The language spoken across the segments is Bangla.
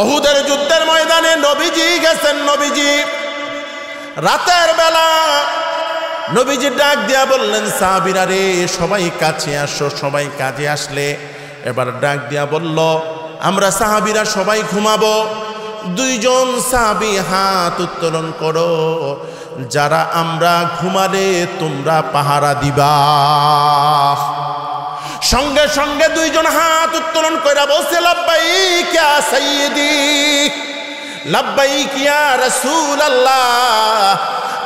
উহুদের যুদ্ধের ময়দানে নবীজি গেছেন। নবীজি রাতের বেলা নবীজি ডাক দিয়া বললেন, সাহাবীরা রে সবাই কাছে আসো। সবাই কাজে আসলে এবার ডাক দিয়া বলল, আমরা সাহাবীরা সবাই ঘুমাবো। দুইজন সাহাবী হাত উত্তোলন করো, যারা আমরা ঘুমালে তোমরা পাহারা দিবা। সঙ্গে সঙ্গে দুইজন হাত উত্তোলন কইরা বলছে, লাব্বাইক ইয়া সাইয়্যিদি, লাব্বাইক ইয়া রাসূলুল্লাহ,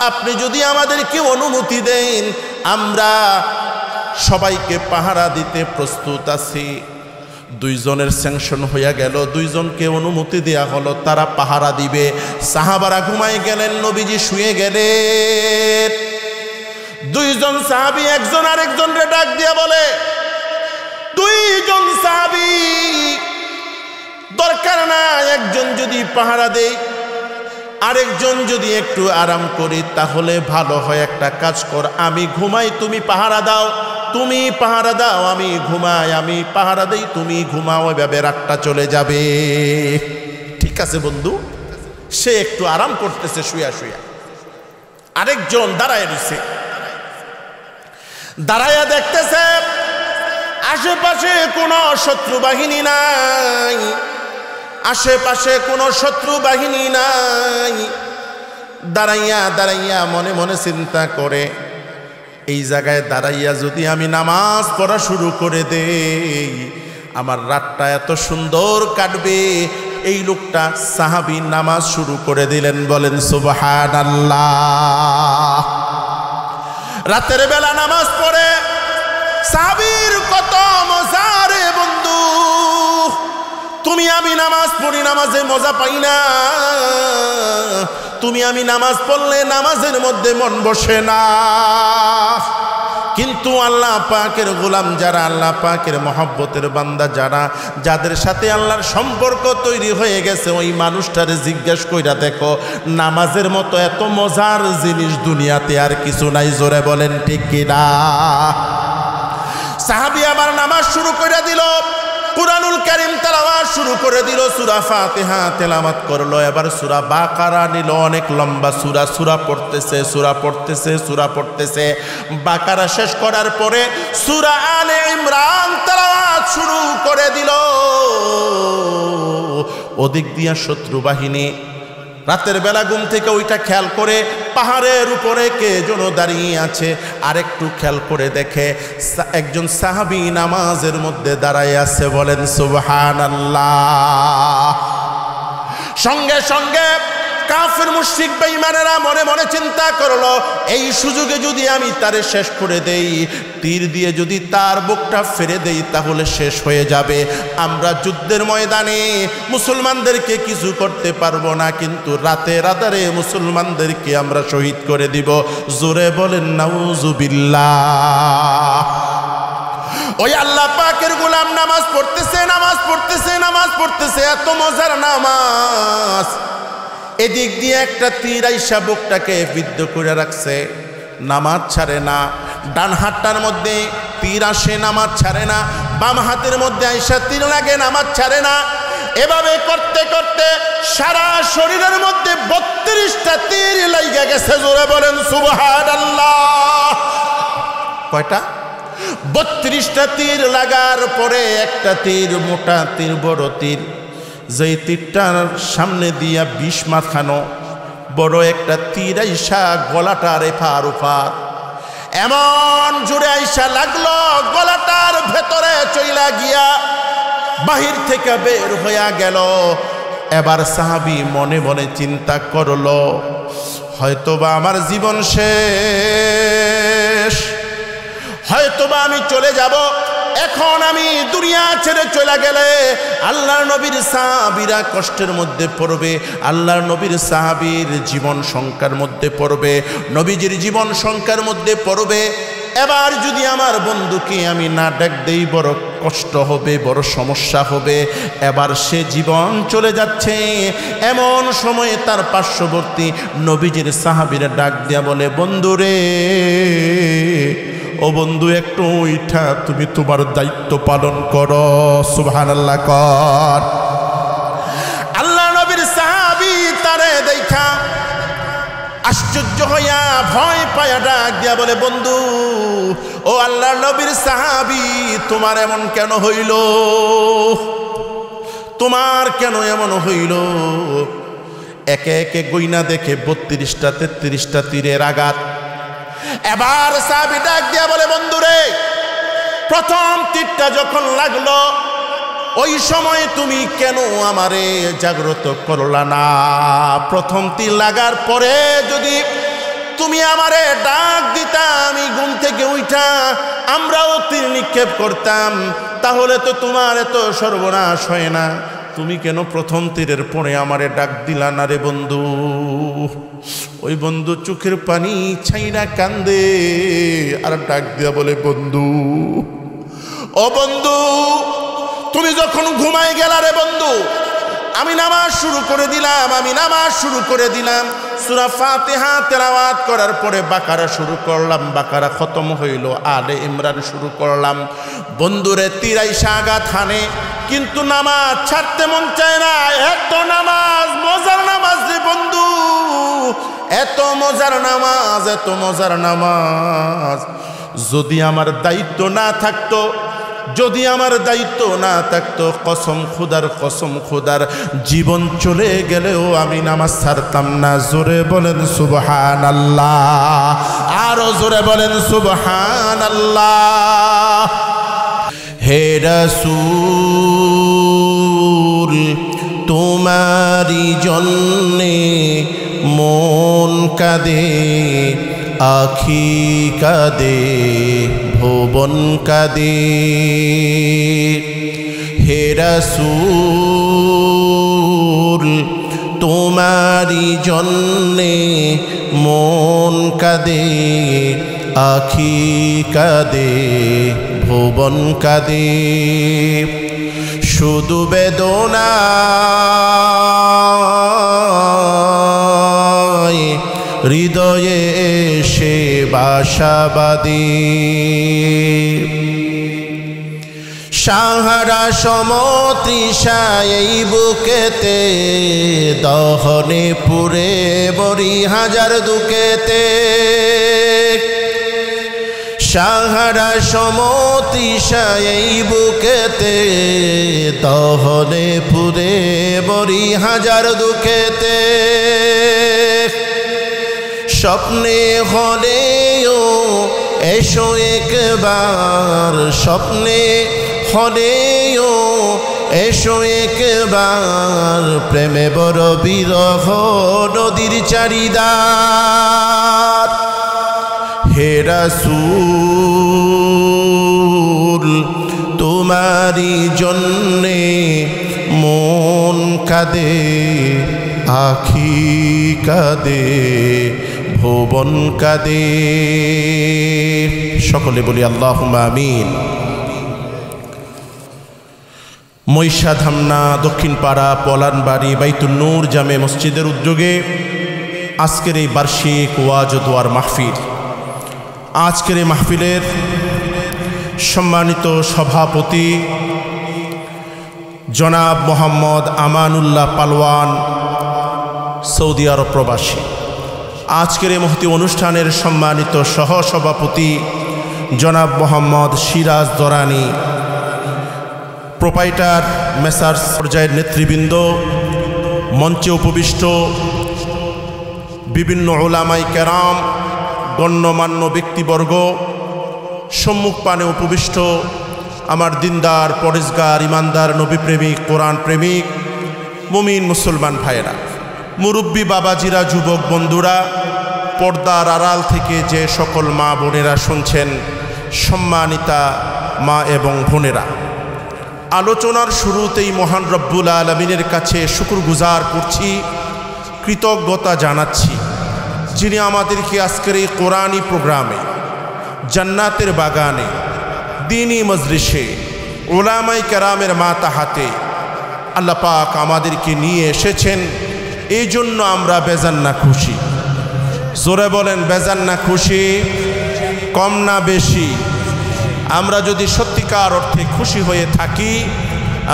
আপনি যদি আমাদেরকে অনুমতি দেন আমরা সবাইকে পাহারা দিতে প্রস্তুত আছি। দুইজনের স্যাংশন হইয়া গেল, দুইজনকে অনুমতি দেয়া হলো, তারা পাহারা দিবে। সাহাবারা ঘুমাই গেলেন, নবীজি শুয়ে গেলেন। দুইজন সাহাবী একজন আরেকজনকে ডাক দিয়া বলে, দুইজন সাহাবী দরকার না, একজন যদি পাহারা দেয় আরেকজন যদি একটু আরাম করি তাহলে ভালো হয়। একটা কাজ কর, আমি ঘুমাই তুমি পাহারা দাও, তুমি পাহারা দাও আমি ঘুমাই, আমি পাহারা দেই তুমি ঘুমাও, এভাবে রাতটা চলে যাবে। ঠিক আছে বন্ধু। সে একটু আরাম করতেছে শুয়া শুয়া, আরেকজন দাঁড়ায় রয়েছে। দাঁড়াইয়া দেখতেছে আশেপাশে কোনো শত্রু বাহিনী নাই, আশেপাশে কোনো শত্রু বাহিনী নাই। দাঁড়াইয়া দাঁড়াইয়া মনে মনে চিন্তা করে, এই জায়গায় দাঁড়াইয়া যদি আমি নামাজ পড়া শুরু করে দেই আমার রাতটা এত সুন্দর কাটবে। এই লোকটা সাহাবী নামাজ শুরু করে দিলেন। বলেন সুবহানাল্লাহ। রাতের বেলা নামাজ পড়ে সাহাবীর কত মজা রে বন্ধু। তুমি আমি নামাজ পড়ি, নামাজে মজা পাই না। তুমি আমি নামাজ পড়লে নামাজের মধ্যে মন বসে না। কিন্তু আল্লাহ পাকের গোলাম যারা, আল্লাহ পাকের মহব্বতের বান্দা যারা, যাদের সাথে আল্লাহর সম্পর্ক তৈরি হয়ে গেছে, ওই মানুষটারে জিজ্ঞেস কইরা দেখো, নামাজের মতো এত মজার জিনিস দুনিয়াতে আর কিছু নাই। জোরে বলেন ঠিক কিনা? সাহাবী আবার নামাজ শুরু করে দিল, কুরআনুল কারীম তেলাওয়াত শুরু করে দিল, সূরা ফাতিহা তেলাওয়াত করলো। এবার সূরা বাকারা নিল, অনেক লম্বা সূরা, সূরা পড়তেছে, সূরা পড়তেছে, সূরা পড়তেছে। বাকারা শেষ করার পরে সূরা আলে ইমরান তেলাওয়াত শুরু করে দিল। ওদিক দিয়া শত্রু বাহিনী রাতের বেলা ঘুম থেকে ওইটা খেয়াল করে পাহাড়ের উপরে কে যেন দাঁড়িয়ে আছে। আরেকটু খেয়াল করে দেখে একজন সাহাবী নামাজের মধ্যে দাঁড়ায় আছে। বলেন সুবহানাল্লাহ। সঙ্গে সঙ্গে কাফির মুশরিক বেঈমানেরা মনে মনে চিন্তা করলো, এই সুযোগে যদি আমি তারে শেষ করে দেই, তীর দিয়ে যদি তার বুকটা ফেরে দেই তাহলে শেষ হয়ে যাবে। আমরা যুদ্ধের ময়দানে মুসলমানদেরকে কিছু করতে পারবো না, কিন্তু রাতে রাতারে মুসলমানদেরকে আমরা শহীদ করে দিব। জোরে বলেন নাউজুবিল্লাহ। ওই আল্লাহ পাকের গোলাম নামাজ পড়তেছে, নামাজ পড়তেছে, নামাজ পড়তেছে, এত মজার নামাজ। এদিক দিয়ে একটা তীর আইসা বুকটাকে বিদ্ধ করে রাখছে, নামাজ ছাড়ে না। ডান হাতটার মধ্যে তীর আসে, নামাজ ছাড়ে না। বাম হাতের মধ্যে আইসা তীর লাগে, নামাজ ছাড়ে না। এভাবে করতে করতে সারা শরীরের মধ্যে 32টা তীর লাইগা গেছে। জোরে বলেন সুবহানাল্লাহ। কয়টা? 32টা তীর লাগার পরে একটা তীর মোটা তীর, বড় তীর, যেই তীরটার সামনে দিয়া বিষ মাখানো বড় একটা তীর আইসা গলাটার এপার ওপার এমন জোরে আইসা লাগলো, গলাটার ভেতরে চইলা গিয়া বাহির থেকে বের হইয়া গেল। এবার সাহাবী মনে মনে চিন্তা করলো, হয়তোবা আমার জীবন শেষ, হয়তোবা আমি চলে যাব। এখন আমি দুনিয়া ছেড়ে চলে গেলে আল্লাহর নবীর সাহাবীরা কষ্টের মধ্যে পড়বে, আল্লাহর নবীর সাহাবীর জীবন সংকটের মধ্যে পড়বে, নবীজির জীবন সংকটের মধ্যে পড়বে। এবার যদি আমার বন্ধুকে আমি না ডাক দেই বড় কষ্ট হবে, বড় সমস্যা হবে। এবার সে জীবন চলে যাচ্ছে। এমন সময়ে তার পার্শ্ববর্তী নবীজির সাহাবীরা ডাক দিয়া বলে, বন্ধুরে, ও বন্ধু, একটু উঠা তুমি তোমার দায়িত্ব পালন করো। সুবহানাল্লাহ কর। তারে দেখা আশ্চর্য হইয়া ভয় পায়া ডাক দিয়া বলে, বন্ধু ও আল্লাহর নবীর সাহাবী, তোমার এমন কেন হইল? তোমার কেন এমন হইল? একে একে গইনা দেখে 32টা 33টা তীরের আঘাত। এবার সাহাবী ডাক দিয়া বলে, বন্ধুরে, প্রথম তীরটা যখন লাগলো ওই সময় তুমি কেন আমারে জাগ্রত করলা না? প্রথম তীর লাগার পরে যদি তুমি আমারে ডাক দিতা, আমি ঘুম থেকে উঠা আমরাও তীর নিক্ষেপ করতাম, তাহলে তো তোমার এত সর্বনাশ হয় না। তুমি কেন প্রথম তীরের পরে আমারে ডাক দিলা না রে বন্ধু? ওই বন্ধু চোখের পানি ছাইরা কান্দে আর ডাক দিয়া বলে, বন্ধু ও বন্ধু, তুমি যখন ঘুমাই গেলা রে বন্ধু, আমি নামাজ শুরু করে দিলাম। সূরা ফাতিহা তেলাওয়াত করার পরে বাকারা শুরু করলাম, বাকারা খতম হইল, আলে ইমরান শুরু করলাম। বন্ধুরে তীর আইসা আঘাত হানে, কিন্তু নামাজ ছাড়তে মন চায় না। এত নামাজ, মজার নামাজ রে বন্ধু, এত মজার নামাজ। যদি আমার দায়িত্ব না থাকতো, কসম খুদার জীবন চলে গেলেও আমি নামাজ ছাড়তাম না। জোরে বলেন সুবহানাল্লাহ, আরো জোরে বলেন সুবহানাল্লাহ। হে রাসূল, তোমারি জন্যে মন কাঁদে, আখি কাঁদে, ভুবন কাঁদে। হে রাসূল, তোমারি জন্যে মন কাঁদে, আখি কাঁদে, ভুবন কাঁদে। শুধু বেদনা হৃদয়ে এসে বাসা বাঁধে। সাহারা সমতৃষায় এই বুকেতে, দহনে পুরে বরি হাজার দুঃখেতে। সাহারা সমতৃষায় এই বুকেতে, দহনে পুরে বরি হাজার দুঃখেতে। স্বপ্নে হলেও এসো একবার, স্বপ্নে হলেও এসো একবার, প্রেমে বড় বিরহ নদীর চারিদার। হে রাসূল, তোমারি জন্যে মন কাঁদে, আখি কাঁদে, ভুবন কাঁদে। সকলে বলি আল্লাহুম্মা আমিন। মহিষা ধামনা দক্ষিণ পাড়া পলানবাড়ি বাইতুন নূর জামে মসজিদের উদ্যোগে আজকের এই বার্ষিক ওয়াজ ও দোয়ার মাহফিল। আজকের এই মাহফিলের সম্মানিত সভাপতি জনাব মোহাম্মদ আমানুল্লাহ পালোয়ান, সৌদি আরব প্রবাসী। আজকের এই মহতি অনুষ্ঠানের সম্মানিত সহসভাপতি জনাব মোহাম্মদ সিরাজ দরানি, প্রোপাইটার মেসার্স পর্যায়ের নেতৃবৃন্দ, মঞ্চে উপবিষ্ট বিভিন্ন উলামায়ে কেরাম, গণ্যমান্য ব্যক্তিবর্গ, সম্মুখপানে উপবিষ্ট আমার দিনদার, পরেজগার, ইমানদার, নবীপ্রেমিক, কোরআন প্রেমিক মুমিন মুসলমান ভাইয়েরা, মুরব্বী বাবাজিরা, যুবক বন্ধুরা, পর্দার আড়াল থেকে যে সকল মা বোনেরা শুনছেন, সম্মানিতা মা এবং বোনেরা, আলোচনার শুরুতেই মহান রব্বুল আলামিনের কাছে শুকরগুজার করছি, কৃতজ্ঞতা জানাচ্ছি, যিনি আমাদেরকে আজকের এই কোরআনী প্রোগ্রামে, জান্নাতের বাগানে, দ্বীনি মজলিসে, উলামায়ে কেরামের মাথা হাতে আল্লাহ পাক আমাদেরকে নিয়ে এসেছেন। এই জন্য আমরা বেজান না খুশি? জোরে বলেন, বেজান না খুশি? কম না বেশি? আমরা যদি সত্যিকার অর্থে খুশি হয়ে থাকি,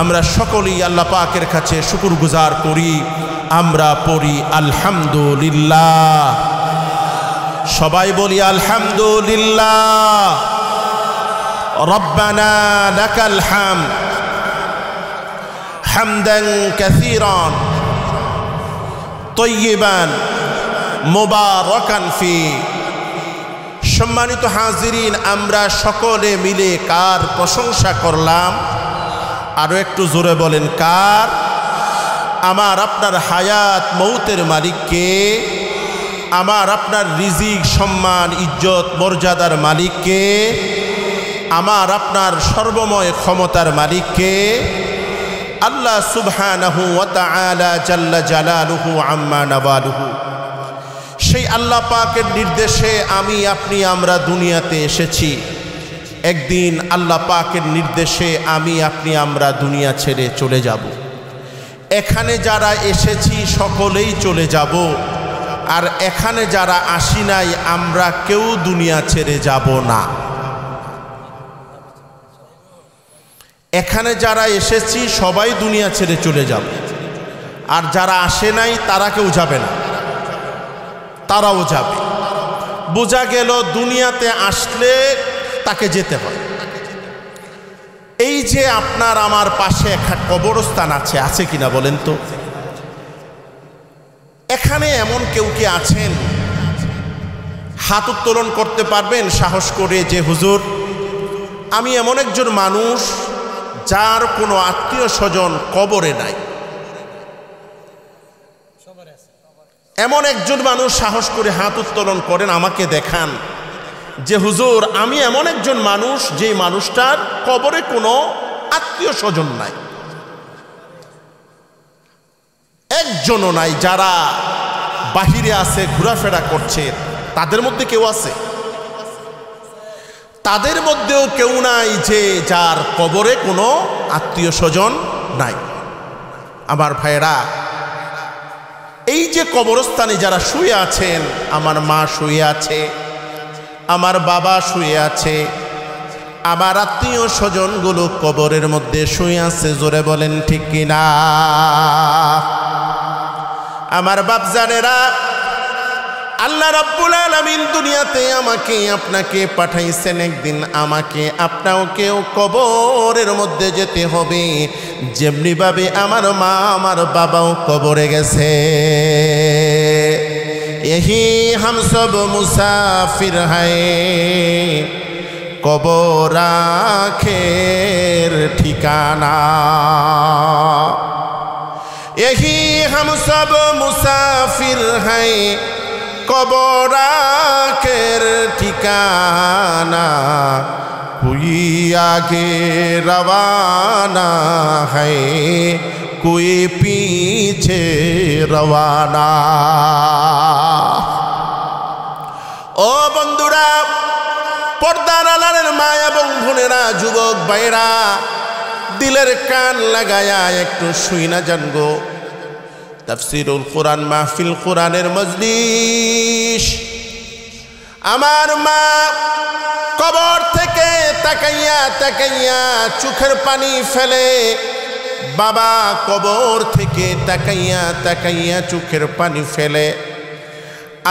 আমরা সকলেই আল্লাহ পাকের কাছে শুকরগুজার করি, আমরা পড়ি আলহামদুলিল্লাহ। সবাই বলি আলহামদুলিল্লাহ। রব্বানা লাকাল হামদ হামদান কাসীরান তয়্যিবান মুবারাকান ফি। সম্মানিত হাজিরিন, আমরা সকলে মিলে কার প্রশংসা করলাম? আরো একটু জোরে বলেন, কার? আমার আপনার হায়াত মৌতের মালিককে, আমার আপনার রিজিক সম্মান ইজ্জত মর্যাদার মালিককে, আমার আপনার সর্বময় ক্ষমতার মালিককে, আল্লাহ সুবহানাহু ওয়া তাআলা জাল্লা জালালুহু আম্মা নাওয়ালুহু। সেই আল্লাহ পাকের নির্দেশে আমি আপনি আমরা দুনিয়াতে এসেছি। একদিন আল্লাহ পাকের নির্দেশে আমি আপনি আমরা দুনিয়া ছেড়ে চলে যাব। এখানে যারা এসেছি সকলেই চলে যাব, আর এখানে যারা আসি নাই আমরা কেউ দুনিয়া ছেড়ে যাব না। এখানে যারা এসেছি সবাই দুনিয়া ছেড়ে চলে যাব, আর যারা আসে নাই তারা কেউ যাবে না, তারাও যাবে। বোঝা গেল দুনিয়াতে আসলে তাকে যেতে হয়। এই যে আপনার আমার পাশে একটা কবরস্থান আছে, আছে কিনা বলেন তো? এখানে এমন কেউ কি আছেন হাত উত্তোলন করতে পারবেন সাহস করে যে হুজুর আমি এমন একজন মানুষ যার কোনো আত্মীয় স্বজন কবরে নাই? এমন একজন মানুষ সাহস করে হাত উত্তোলন করেন, আমাকে দেখান যে হুজুর আমি এমন একজন মানুষ যে মানুষটার কবরে কোনো আত্মীয় স্বজন নাই। একজনও নাই। যারা বাহিরে আছে ঘোরাফেরা করছে তাদের মধ্যে কেউ আছে? তাদের মধ্যেও কেউ নাই যে যার কবরে কোনো আত্মীয় স্বজন নাই। আমার ভাইরা, এই যে কবরস্থানে যারা শুয়ে আছেন, আমার মা শুয়ে আছে, আমার বাবা শুয়ে আছে, আমার আত্মীয় স্বজনগুলো কবরের মধ্যে শুয়ে আছে। জোরে বলেন ঠিক কিনা? আমার বাপজানেরা, আল্লাহ রাব্বুল আলামিন দুনিয়াতে আমাকে আপনাকে পাঠাইছেন। একদিন আমাকে আপনাকেও কবরের মধ্যে যেতে হবে। যেমনি ভাবে আমার মা আমার বাবাও কবরে গেছে, यही हम सब मुसाफिर हैं, कब्र आखिर ठिकाना। यही हम सब मुसाफिर हैं, कब्र आखिर ठिकाना। कोई आगे रवाना है, कोई पीछे रवाना। ও বন্ধুরা, পর্দার আড়ালের মা এবং বোনেরা, যুবক ভাইরা, দিলের কান লাগায়া একটু শুই না জানগো। তাফসীরুল কোরআন মাহফিল, কোরআনের মজলিস। আমার মা কবর থেকে তাকাইয়া তাকাইয়া চোখের পানি ফেলে, বাবা কবর থেকে তাকাইয়া তাকাইয়া চোখের পানি ফেলে।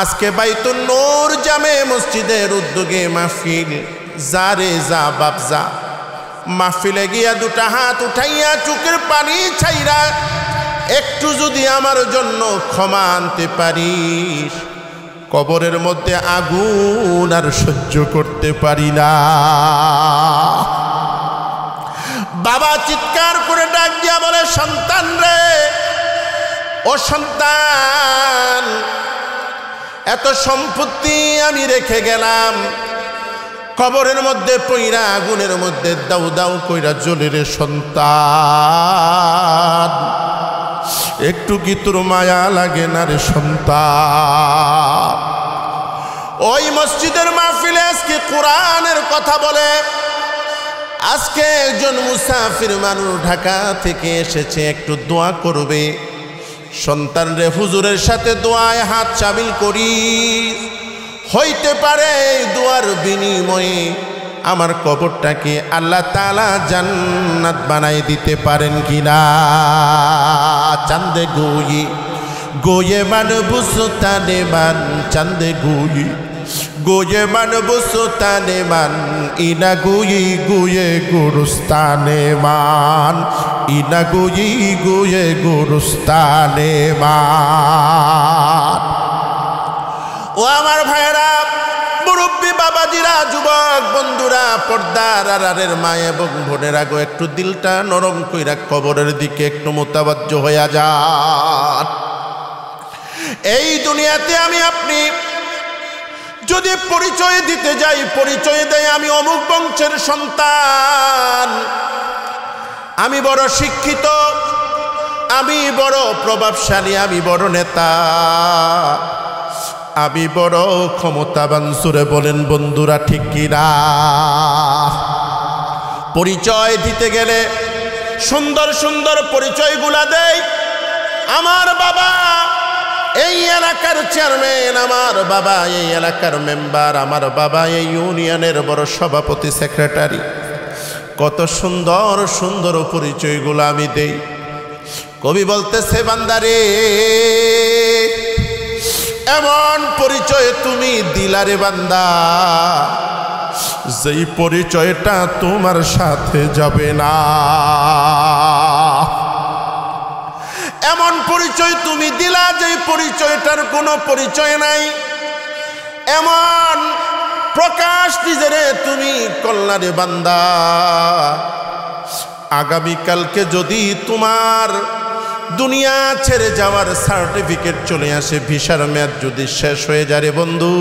আজকে বাইতুন নূর জামে মসজিদের উদ্যোগে মাহফিল। যারে যা বাপ যা, মাহফিলে গিয়া দুটা হাত উঠাইয়া চোখের পানি ছাইরা একটু যদি আমার জন্য ক্ষমা আনতে পারিস, কবরের মধ্যে আগুন আর সহ্য করতে পারি না। বাবা চিৎকার করে ডাক দিয়া বলে, সন্তান রে, ও সন্তান, এত সম্পত্তি আমি রেখে গেলাম, কবরের মধ্যে পইরা আগুনের মধ্যে দাউ দাউ কইরা জ্বলে রে সন্তান, একটু কি তোর মায়া লাগে না রে সন্তান? ওই মসজিদের মাহফিলে আজকে কোরআনের কথা বলে। আজকে একজন মুসাফির মানুষ ঢাকা থেকে এসেছে, একটু দোয়া করবে। সন্তান রে, হুজুরের সাথে দোয়ায় হাত শামিল করি, হইতে পারে দোয়ার বিনিময়ে আমার কবরটাকে আল্লাহ তাআলা জান্নাত বানাই দিতে পারেন কিনা। চান্দে গুই গোয়ে মান বুসতানে মান চান্দে গুই গোয়ে মান বুসতানে মান ইনা গুই গুয়ে গুরুস্তানে মান ইনা গুই গুয়ে গুরুস্তানে মান। ও আমার ভাইরা, মুরব্বী বাবাজিরা, যুবক বন্ধুরা, পর্দার আড়ালের মা এবং বোনেরা গো, একটু দিলটা নরম কইরা কবরের দিকে একটু মোতাবাজ্জ হইয়া যান। এই দুনিয়াতে আমি আপনি যদি পরিচয় দিতে যাই, পরিচয় দেয় আমি অমুক বংশের সন্তান, আমি বড় শিক্ষিত, আমি বড় প্রভাবশালী, আমি বড় নেতা, আমি বড় ক্ষমতাবান, সুরে বলেন বন্ধুরা ঠিক কিনা? পরিচয় দিতে গেলে সুন্দর সুন্দর পরিচয়গুলা দেয়। আমার বাবা এই এলাকার চেয়ারম্যান, আমার বাবা এই এলাকার মেম্বার, আমার বাবা এই ইউনিয়নের বড় সভাপতি, সেক্রেটারি, কত সুন্দর সুন্দর পরিচয়গুলো আমি দেই। কবি বলতেছে, বান্দারে এমন পরিচয় তুমি দিলারে বান্দা, যেই পরিচয়টা তোমার সাথে যাবে না। এমন পরিচয় তুমি দিলা যেই পরিচয়টার কোনো পরিচয় নাই। এমন প্রকাশ নিজেরে তুমি করলারে বান্দা, আগামীকালকে যদি তোমার দুনিয়া ছেড়ে যাওয়ার সার্টিফিকেট চলে আসে, ভিসার মেয়াদ যদি শেষ হয়ে যায় রে বন্ধু,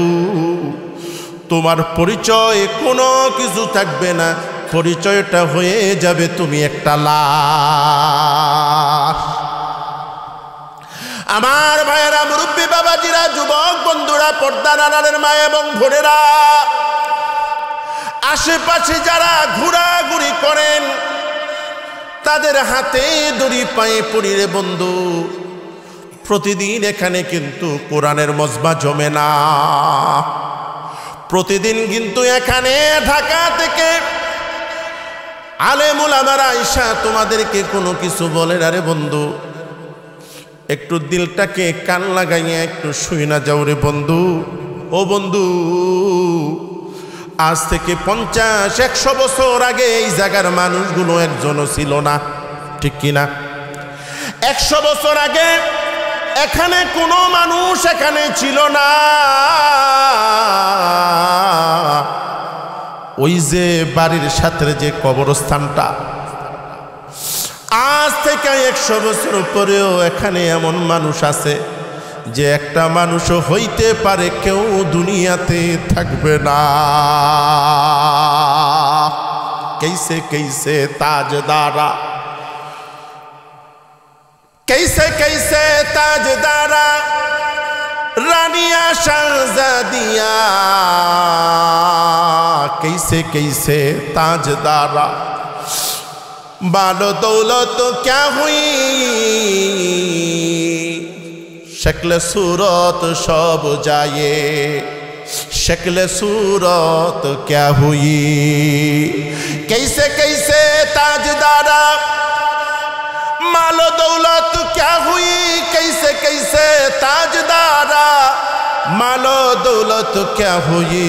তোমার পরিচয় কোনো কিছু থাকবে না, পরিচয়টা হয়ে যাবে তুমি একটা লাশ। আমার ভাইয়েরা, মুরব্বী বাবাজিরা, যুবক বন্ধুরা, পর্দার আড়ালের মা এবং বোনেরা, আশেপাশে যারা ঘোরাঘুরি করেন, তাদের হাতে দড়ি পায়ে পড়ি রে বন্ধু, প্রতিদিন এখানে কিন্তু কোরআনের মজমা জমে না। প্রতিদিন কিন্তু এখানে ঢাকা থেকে আলেম উলামারা আইসা তোমাদেরকে কোনো কিছু বলে না রে বন্ধু। একটু দিলটাকে কান লাগাইয়া একটু শুই না যাও রে বন্ধু। ও বন্ধু, আজ থেকে 50-100 বছর আগে এই জায়গার মানুষগুলো একজনও ছিল না, ঠিক কিনা? 100 বছর আগে এখানে কোনো মানুষ এখানে ছিল না। ওই যে বাড়ির সাথে যে কবরস্থানটা, আজ থেকে 100 বছর পরেও এখানে এমন মানুষ আছে যে একটা মানুষও হইতে পারে কেউ দুনিয়াতে থাকবে না। कैसे कैसे ताजदारा, कैसे कैसे ताजदारा, रानिया शहजादिया, कैसे कैसे ताजदारा, बालो दौलत क्या हुई, शक्ल सूरत सब जाए, शक्ल सूरत क्या हुई, कैसे कैसे ताजदारा, मालो दौलत क्या हुई, कैसे कैसे ताजदारा, मालो दौलत क्या हुई,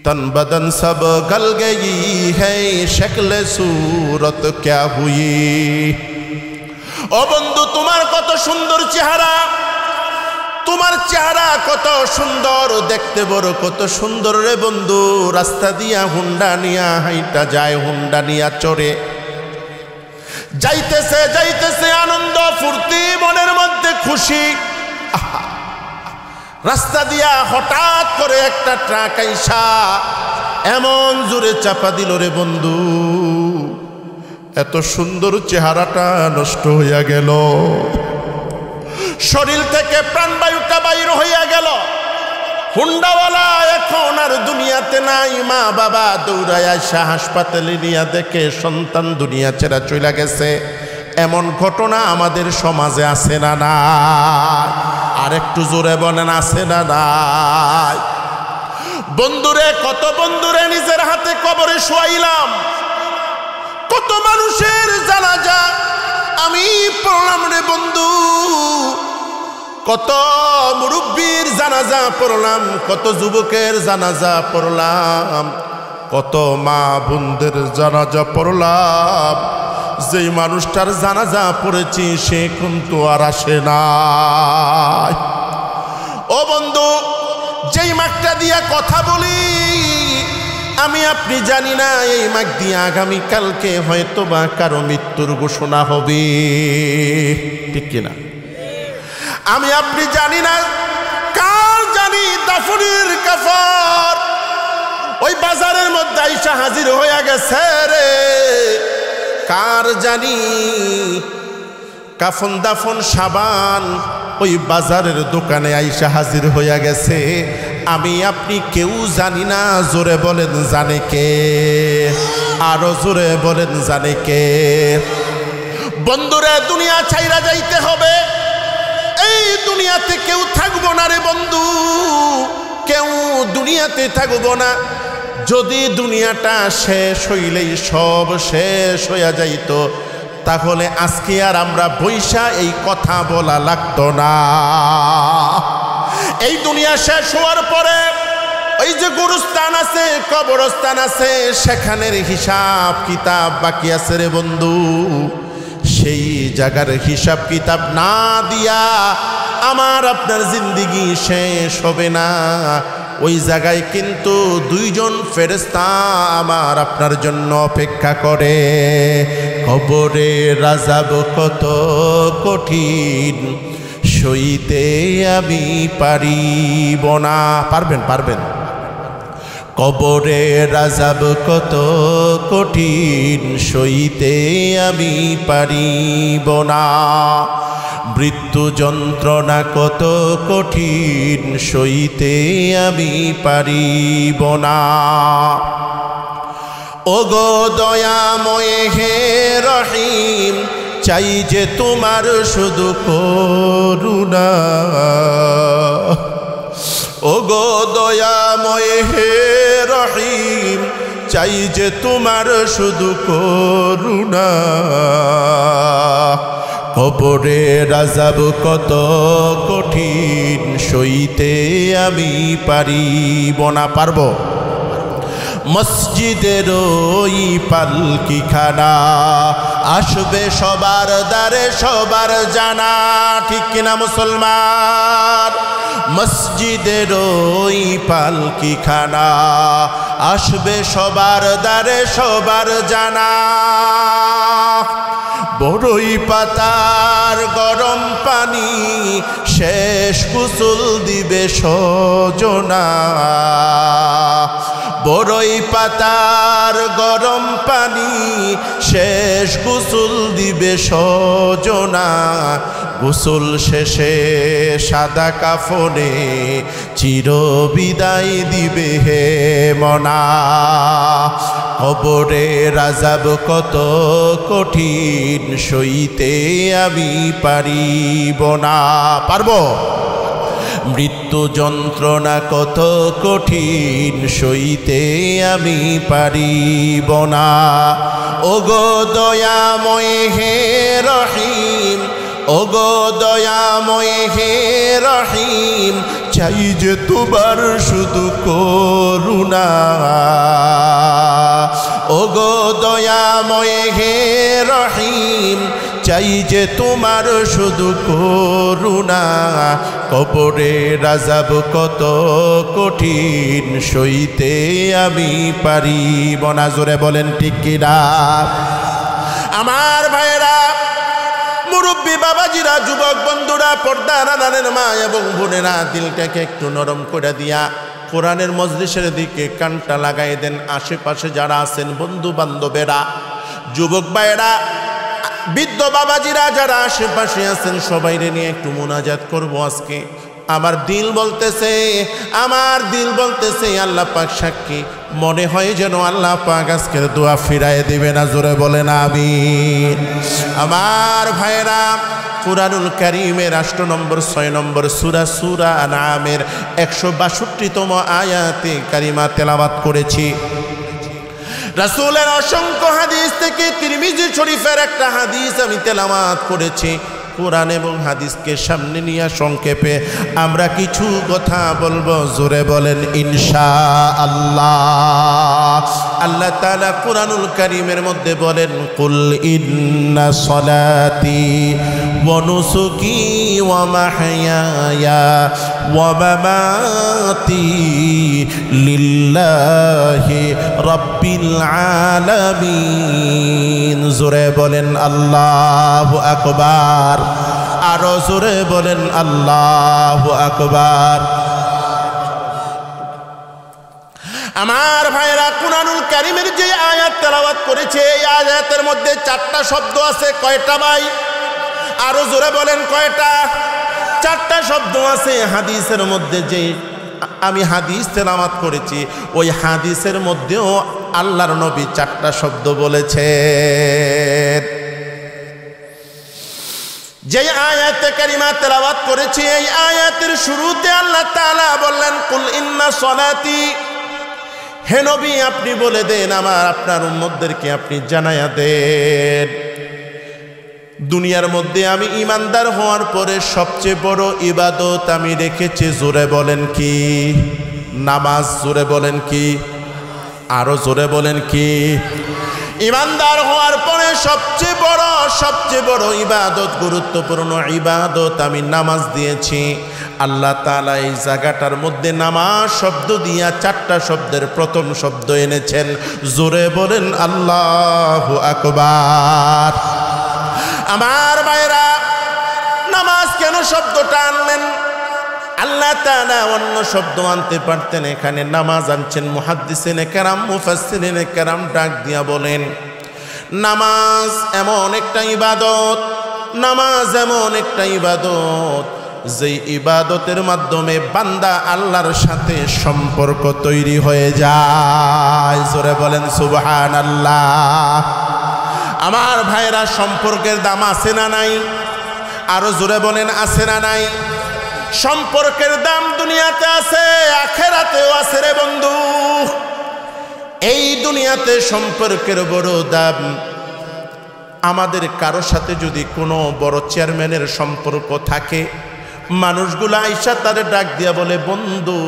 तन बदन सब गल गई है, शक्ल सूरत क्या हुई। ओ बंधु, तुम्हार कत सुंदर चेहरा, তোমার চেহারা কত সুন্দর, দেখতে বড় কত সুন্দর রে বন্ধু। রাস্তা দিয়া হুন্ডা নিয়া হাইটা যায়, হুন্ডা নিয়া চড়ে যাইতেছে, যাইতেছে আনন্দ ফুর্তি, মনের মধ্যে খুশি। রাস্তা দিয়া হঠাৎ করে একটা ট্রাক আইসা এমন জোরে চাপা দিল রে বন্ধু, এত সুন্দর চেহারাটা নষ্ট হইয়া গেল, শরীর থেকে প্রাণবায়ুটা বাইর হইয়া গেল। হুন্ডাওয়ালা এখন আর দুনিয়াতে নাই। মা বাবা দৌড়ায় আসা হাসপাতালে নিয়ে দেখে সন্তান দুনিয়া ছেড়া চলে গেছে। এমন ঘটনা আমাদের সমাজে আছে না নাই? আর একটু জোরে বলেন, আছে না নাই? বন্ধুরে, কত বন্ধুরে নিজের হাতে কবরে শোয়াইলাম, কত মানুষের জানাজা আমি পড়লাম রে বন্ধু, কত মুরব্বীর জানাজা পড়লাম, কত যুবকের জানাজা পড়লাম, কত মা বোনদের জানাজা পড়লাম। যেই মানুষটার জানাজা পড়েছি সে কিন্তু আর আসে না। ও বন্ধু, যেই মাঠটা দিয়া কথা বলি আমি আপনি জানি না, এই মাঠ দিয়ে আগামীকালকে হয়তো বা কারো মৃত্যুর ঘোষণা হবে, ঠিক কিনা? আমি আপনি জানি না কার জানি দাফনের কাফন ওই বাজারের মধ্যে আইসা হাজির হয়ে গেছে রে, কার জানি কাফন দাফন সাবান ওই বাজারের দোকানে আইসা হাজির হইয়া গেছে। আমি আপনি কেউ জানি না। জোরে বলেন জানে কে? আরো জোরে বলেন জানে কে? বন্ধুরা, দুনিয়া ছাইরা যাইতে হবে, এই দুনিয়াতে কেউ থাকবো না রে বন্ধু, কেউ দুনিয়াতে থাকবো না। যদি দুনিয়াটা শেষ হইলেই সব শেষ হইয়া যাইত, তাহলে আজকে আর আমরা বৈশা এই কথা বলা লাগতো না। এই দুনিয়া শেষ হওয়ার পরে ওই যে গুরুস্থান আছে, কবরস্থান আছে, সেখানের হিসাব কিতাব বাকি আছে রে বন্ধু। সেই জায়গার হিসাব কিতাব না দিয়া আমার আপনার জিন্দিগি শেষ হবে না। ওই জায়গায় কিন্তু দুইজন ফেরেশতা আমার আপনার জন্য অপেক্ষা করে। কবরের আযাব কত কঠিন, সইতে আমি পারিব না। পারবেন? কবরের আযাব কত কঠিন, সইতে আমি পারিব না। মৃত্যু যন্ত্রণা কত কঠিন, সইতে আমি পারিব না। ওগো দয়াময় হে রহিম, চাই যে তোমার শুধু করুণা। ওগো দয়াময় হে রহিম, চাই যে তোমার শুধু করুণা। কবরের আযাব কত কঠিন, সইতে আমি পারিব না। পারবো? মসজিদের ওই পালকিখানা আসবে সবার দ্বারে সবার জানা, ঠিক কিনা মুসলমান? মসজিদের ওই পালকিখানা আসবে সবার দ্বারে সবার জানা। বড়ই পাতার গরম পানি শেষ গোসল দিবে সজনা। বড়ই পাতার গরম পানি শেষ গোসল দিবে সজনা। গোসল শেষে সাদা কাফনে চির বিদায় দিবে হে মনা। কবরের আযাব কত কঠিন, সইতে আমি পারিব না। পারবো? মৃত্যু যন্ত্রণা কত কঠিন, সইতে আমি পারিব না। ওগো দয়াময় হে রহিম, ওগো দয়াময় হে রহিম, চাই যে তোমার শুধু করুণা। ওগো দয়াময় হে রহিম, চাই যে তোমার শুধু করুণা। কবরের আযাব কত কঠিন, সইতে আমি পারিব না। জোরে বলেন ঠিক কিনা? আমার ভাইয়েরা, মুরব্বী বাবাজিরা, যুবক বন্ধুরা, পর্দার আড়ালের মা এবং বোনেরা, দিলটাকে একটু নরম করে দিয়া কোরআনের মজলিসের দিকে কানটা লাগাই দেন। আশেপাশে যারা আছেন বন্ধু বান্ধবেরা, যুবক ভাইয়েরা, বৃদ্ধ বাবাজিরা যারা আশেপাশে আছেন, সবাইরে নিয়ে একটু মুনাজাত করবো আজকে। আমার দিল বলতেছে আল্লাহ পাক সাক্ষী, মনে হয় যেন আল্লাহ পাক আজকের দোয়া ফিরায় দিবে না। জোরে বলেন আমিন। আমার ভাইরা, কুরআনুল কারীমের 8 নম্বর 6 নম্বর সূরা আনআমের 162তম আয়াতে কারিমা তেলাওয়াত করেছি। রাসূলের অসংখ্য হাদিস থেকে তিরমিজি শরীফের একটা হাদিস আমি তেলাওয়াত করেছি। কোরআন এবং হাদিসকে সামনে নিয়ে সংক্ষেপে আমরা কিছু কথা বলবো। জোরে বলেন ইনশাআল্লাহ। আল্লাহ তাআলা কোরআনুল কারীমের মধ্যে বলেন, কুল ইন্না সলাতি ওয়া নুসুকি ওয়া মাহইয়ায়া ওয়া মামাতি লিল্লাহি রাব্বিল আলামিন। জোরে বলেন আল্লাহু আকবার। আরো জোরে বলেন আল্লাহু আকবার। আমার ভাইরা, কুরআনুল কারীমের যে আয়াত তেলাওয়াত করেছে, এই আয়াতের মধ্যে 4টা শব্দ আছে। কয়টা ভাই? আরো জোরে বলেন কয়টা? 4টা শব্দ আছে। হাদিসের মধ্যে যে আমি হাদিস তেলাওয়াত করেছি, ওই হাদিসের মধ্যেও আল্লাহর নবী 4টা শব্দ বলেছেন। যে আয়াতে কারিমা তেলাওয়াত করেছি, এই আয়াতের শুরুতে আল্লাহ তাআলা বললেন, কুল ইন্না সলাতি, হে নবী আপনি বলে দেন, আপনার উম্মতদেরকে আপনি জানায়া দেন, দুনিয়ার মধ্যে আমি ইমানদার হওয়ার পরে সবচেয়ে বড় ইবাদত আমি রেখেছি। জোরে বলেন কি? নামাজ। জোরে বলেন কি? আরো জোরে বলেন কি? ইমানদার হওয়ার পরে সবচেয়ে বড় ইবাদত, গুরুত্বপূর্ণ ইবাদত আমি নামাজ দিয়েছি। আল্লাহ তাআলা এই জায়গাটার মধ্যে নামাজ শব্দ দিয়া 4টা শব্দের প্রথম শব্দ এনেছেন। জোরে বলেন আল্লাহু আকবার। আমার ভাইরা, নামাজ কেন শব্দটা আনলেন? আল্লাহ তাআলা অন্য শব্দ আনতে পারতেন, এখানে নামাজ আনছেন। মুহাদ্দিসিনে কেরাম, মুফাসসিরিনে কেরাম ডাক দিয়া বলেন, নামাজ এমন একটা ইবাদত, নামাজ এমন একটা ইবাদত যেই ইবাদতের মাধ্যমে বান্দা আল্লাহর সাথে সম্পর্ক তৈরি হয়ে যায়। জোরে বলেন সুবহানাল্লাহ। আমার ভাইরা, সম্পর্কের দাম আছে না নাই? আরো জোরে বলেন আছে না নাই? সম্পর্কের দাম দুনিয়াতে আছে, আখেরাতেও আছে রে বন্ধু। এই দুনিয়াতে সম্পর্কের বড় দাম। আমাদের কারো সাথে যদি কোনো বড় চেয়ারম্যানের সম্পর্ক থাকে, মানুষগুলো আইসা তারে ডাক দিয়া বলে, বন্ধু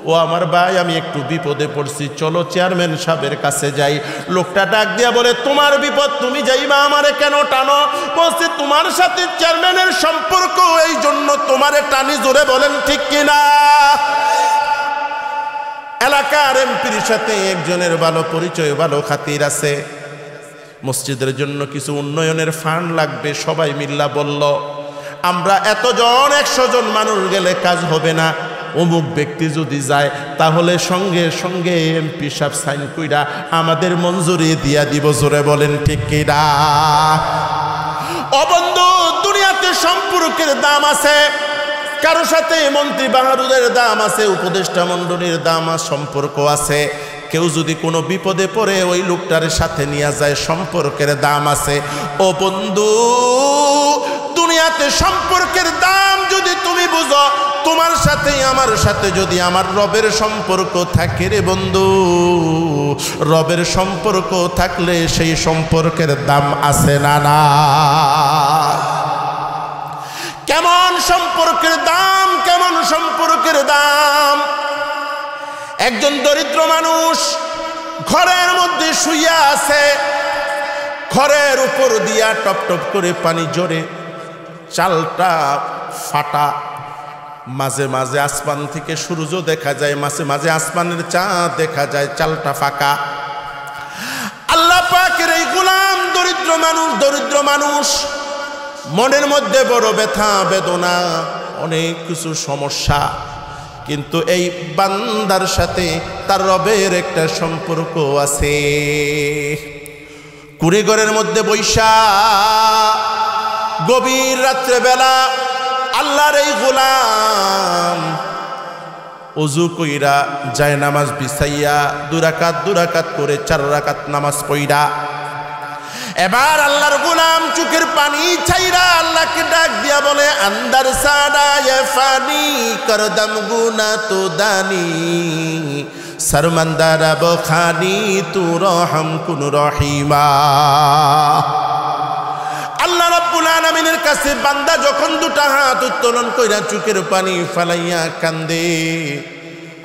ও আমার ভাই, আমি একটু বিপদে পড়ছি, চলো চেয়ারম্যান সাহেবের কাছে যাই। লোকটা ডাক দিয়া বলে, তোমার বিপদ তুমি যাইবা, আমারে কেন টানো? বলছে, তোমার সাথে চেয়ারম্যানের সম্পর্ক, এই জন্য তোমারে টানি। জোরে বলেন ঠিক কিনা? এলাকার এমপির সাথে একজনের ভালো পরিচয়, ভালো খাতির আছে, মসজিদের জন্য কিছু উন্নয়নের ফান্ড লাগবে। সবাই মিল্লা বলল, আমরা এতজন 100 জন মানুষ গেলে কাজ হবে না, অমুক ব্যক্তি যদি যায় তাহলে সঙ্গে সঙ্গে এমপি সাহেব সাইন কইরা আমাদের মঞ্জুরি দিয়া দিব। জোরে বলেন ঠিক কিনা? ও বন্ধু, দুনিয়াতে সম্পর্কের দাম আছে। কারো সাথে মন্ত্রী বাহাদুরের দাম আছে, উপদেষ্টা মণ্ডলীর দাম, সম্পর্ক আছে। কেউ যদি কোনো বিপদে পড়ে ওই লোকটার সাথে নিয়ে যায়, সম্পর্কের দাম আছে। ও বন্ধু, দুনিয়াতে সম্পর্কের দাম যদি তুমি বুঝো, তোমার সাথে আমার সাথে যদি আমার রবের সম্পর্ক থাকে রে বন্ধু, রবের সম্পর্ক থাকলে সেই সম্পর্কের দাম আছে না না? কেমন সম্পর্কের দাম, কেমন সম্পর্কের দাম! একজন দরিদ্র মানুষ ঘরের মধ্যে শুইয়া আছে, ঘরের উপর দিয়া টপ টপ করে পানি ঝরে, চালটা ফাটা, মাঝে মাঝে আসমান থেকে সূর্য দেখা যায়, মাঝে মাঝে আসমানের চাঁদ দেখা যায়, চালটা ফাঁকা। আল্লাহ পাকের এই গোলাম দরিদ্র মানুষ, মনের মধ্যে বড় ব্যথা বেদনা, অনেক কিছু সমস্যা, কিন্তু এই বান্দার সাথে তার রবের একটা সম্পর্ক আছে। কুড়িঘরের মধ্যে বৈশা গভীর রাত্রে বেলা আল্লাহর এই গোলাম ওযু কইরা যায় নামাজ বিছাইয়া 2 রাকাত করে 4 রাকাত নামাজ পড়া, এবার আল্লাহর গোলাম চোখের পানি ছাইরা আল্লাহকে ডাক দিয়া বলে, আন্দার সাদা এ ফানি করদম গুনা তো দানি শর্মন্দা রব খানি তু রহম কুন রহিমা। আল্লাহ রাব্বুল আলামিনের কাছে বান্দা যখন দুটা হাত উত্তোলন কইরা চোখের পানি ফালাইয়া কান্দে,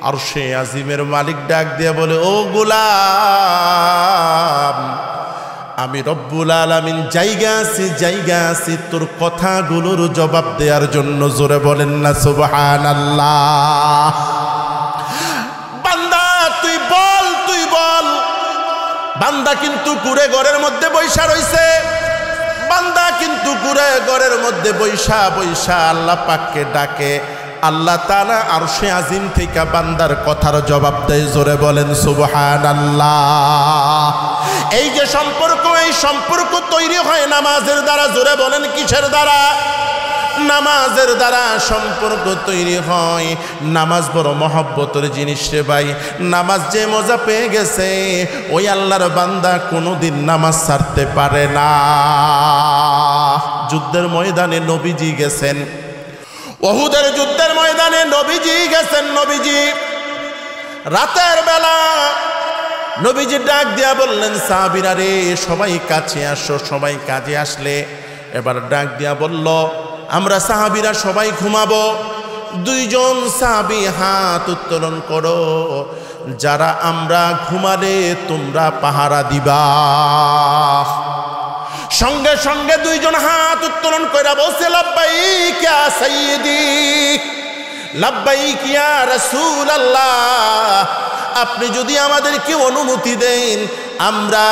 আরশে আজিমের মালিক ডাক দিয়া বলে, ও গোলাম, আমি রব্বুল আলামিন জায়গা আছি তোর কথাগুলোর জবাব দেওয়ার জন্য। জোরে বলেন না সুবহানাল্লাহ। বান্দা তুই বল। বান্দা কিন্তু কুড়ে ঘরের মধ্যে বৈশা রইছে। বান্দা কিন্তু কুড়ে ঘরের মধ্যে বৈশা আল্লাহ পাককে ডাকে। আল্লাহ তাআলা আরশে আজিম থেকে বান্দার কথার জবাব দেয়। জোরে বলেন সুবহানাল্লাহ। এই যে সম্পর্ক, এই সম্পর্ক তৈরি হয় নামাজের দ্বারা। জোরে বলেন কিসের দ্বারা? নামাজের দ্বারা সম্পর্ক তৈরি হয়। নামাজ বড় মহব্বতের জিনিস রে ভাই। নামাজ যে মজা পেয়ে গেছে, ওই আল্লাহর বান্দা কোনোদিন নামাজ ছাড়তে পারে না। যুদ্ধের ময়দানে নবীজি গেছেন, উহুদের যুদ্ধের ময়দানে নবীজি গেছেন। নবীজি রাতের বেলা নবীজি ডাক দিয়া বললেন, সাহাবীরা রে, সবাই কাছে আসো। সবাই কাজে আসলে এবার ডাক দিয়া বলল, আমরা সাহাবীরা সবাই ঘুমাবো। দুইজন সাহাবী হাত উত্তোলন করো, যারা আমরা ঘুমালে তোমরা পাহারা দিবা। সঙ্গে সঙ্গে দুইজন হাত উত্তোলন করে বলছে, লাব্বাইক ইয়া সাইয়্যিদি, লাব্বাইক ইয়া রাসূলুল্লাহ, আপনি যদি আমাদেরকে অনুমতি দেন আমরা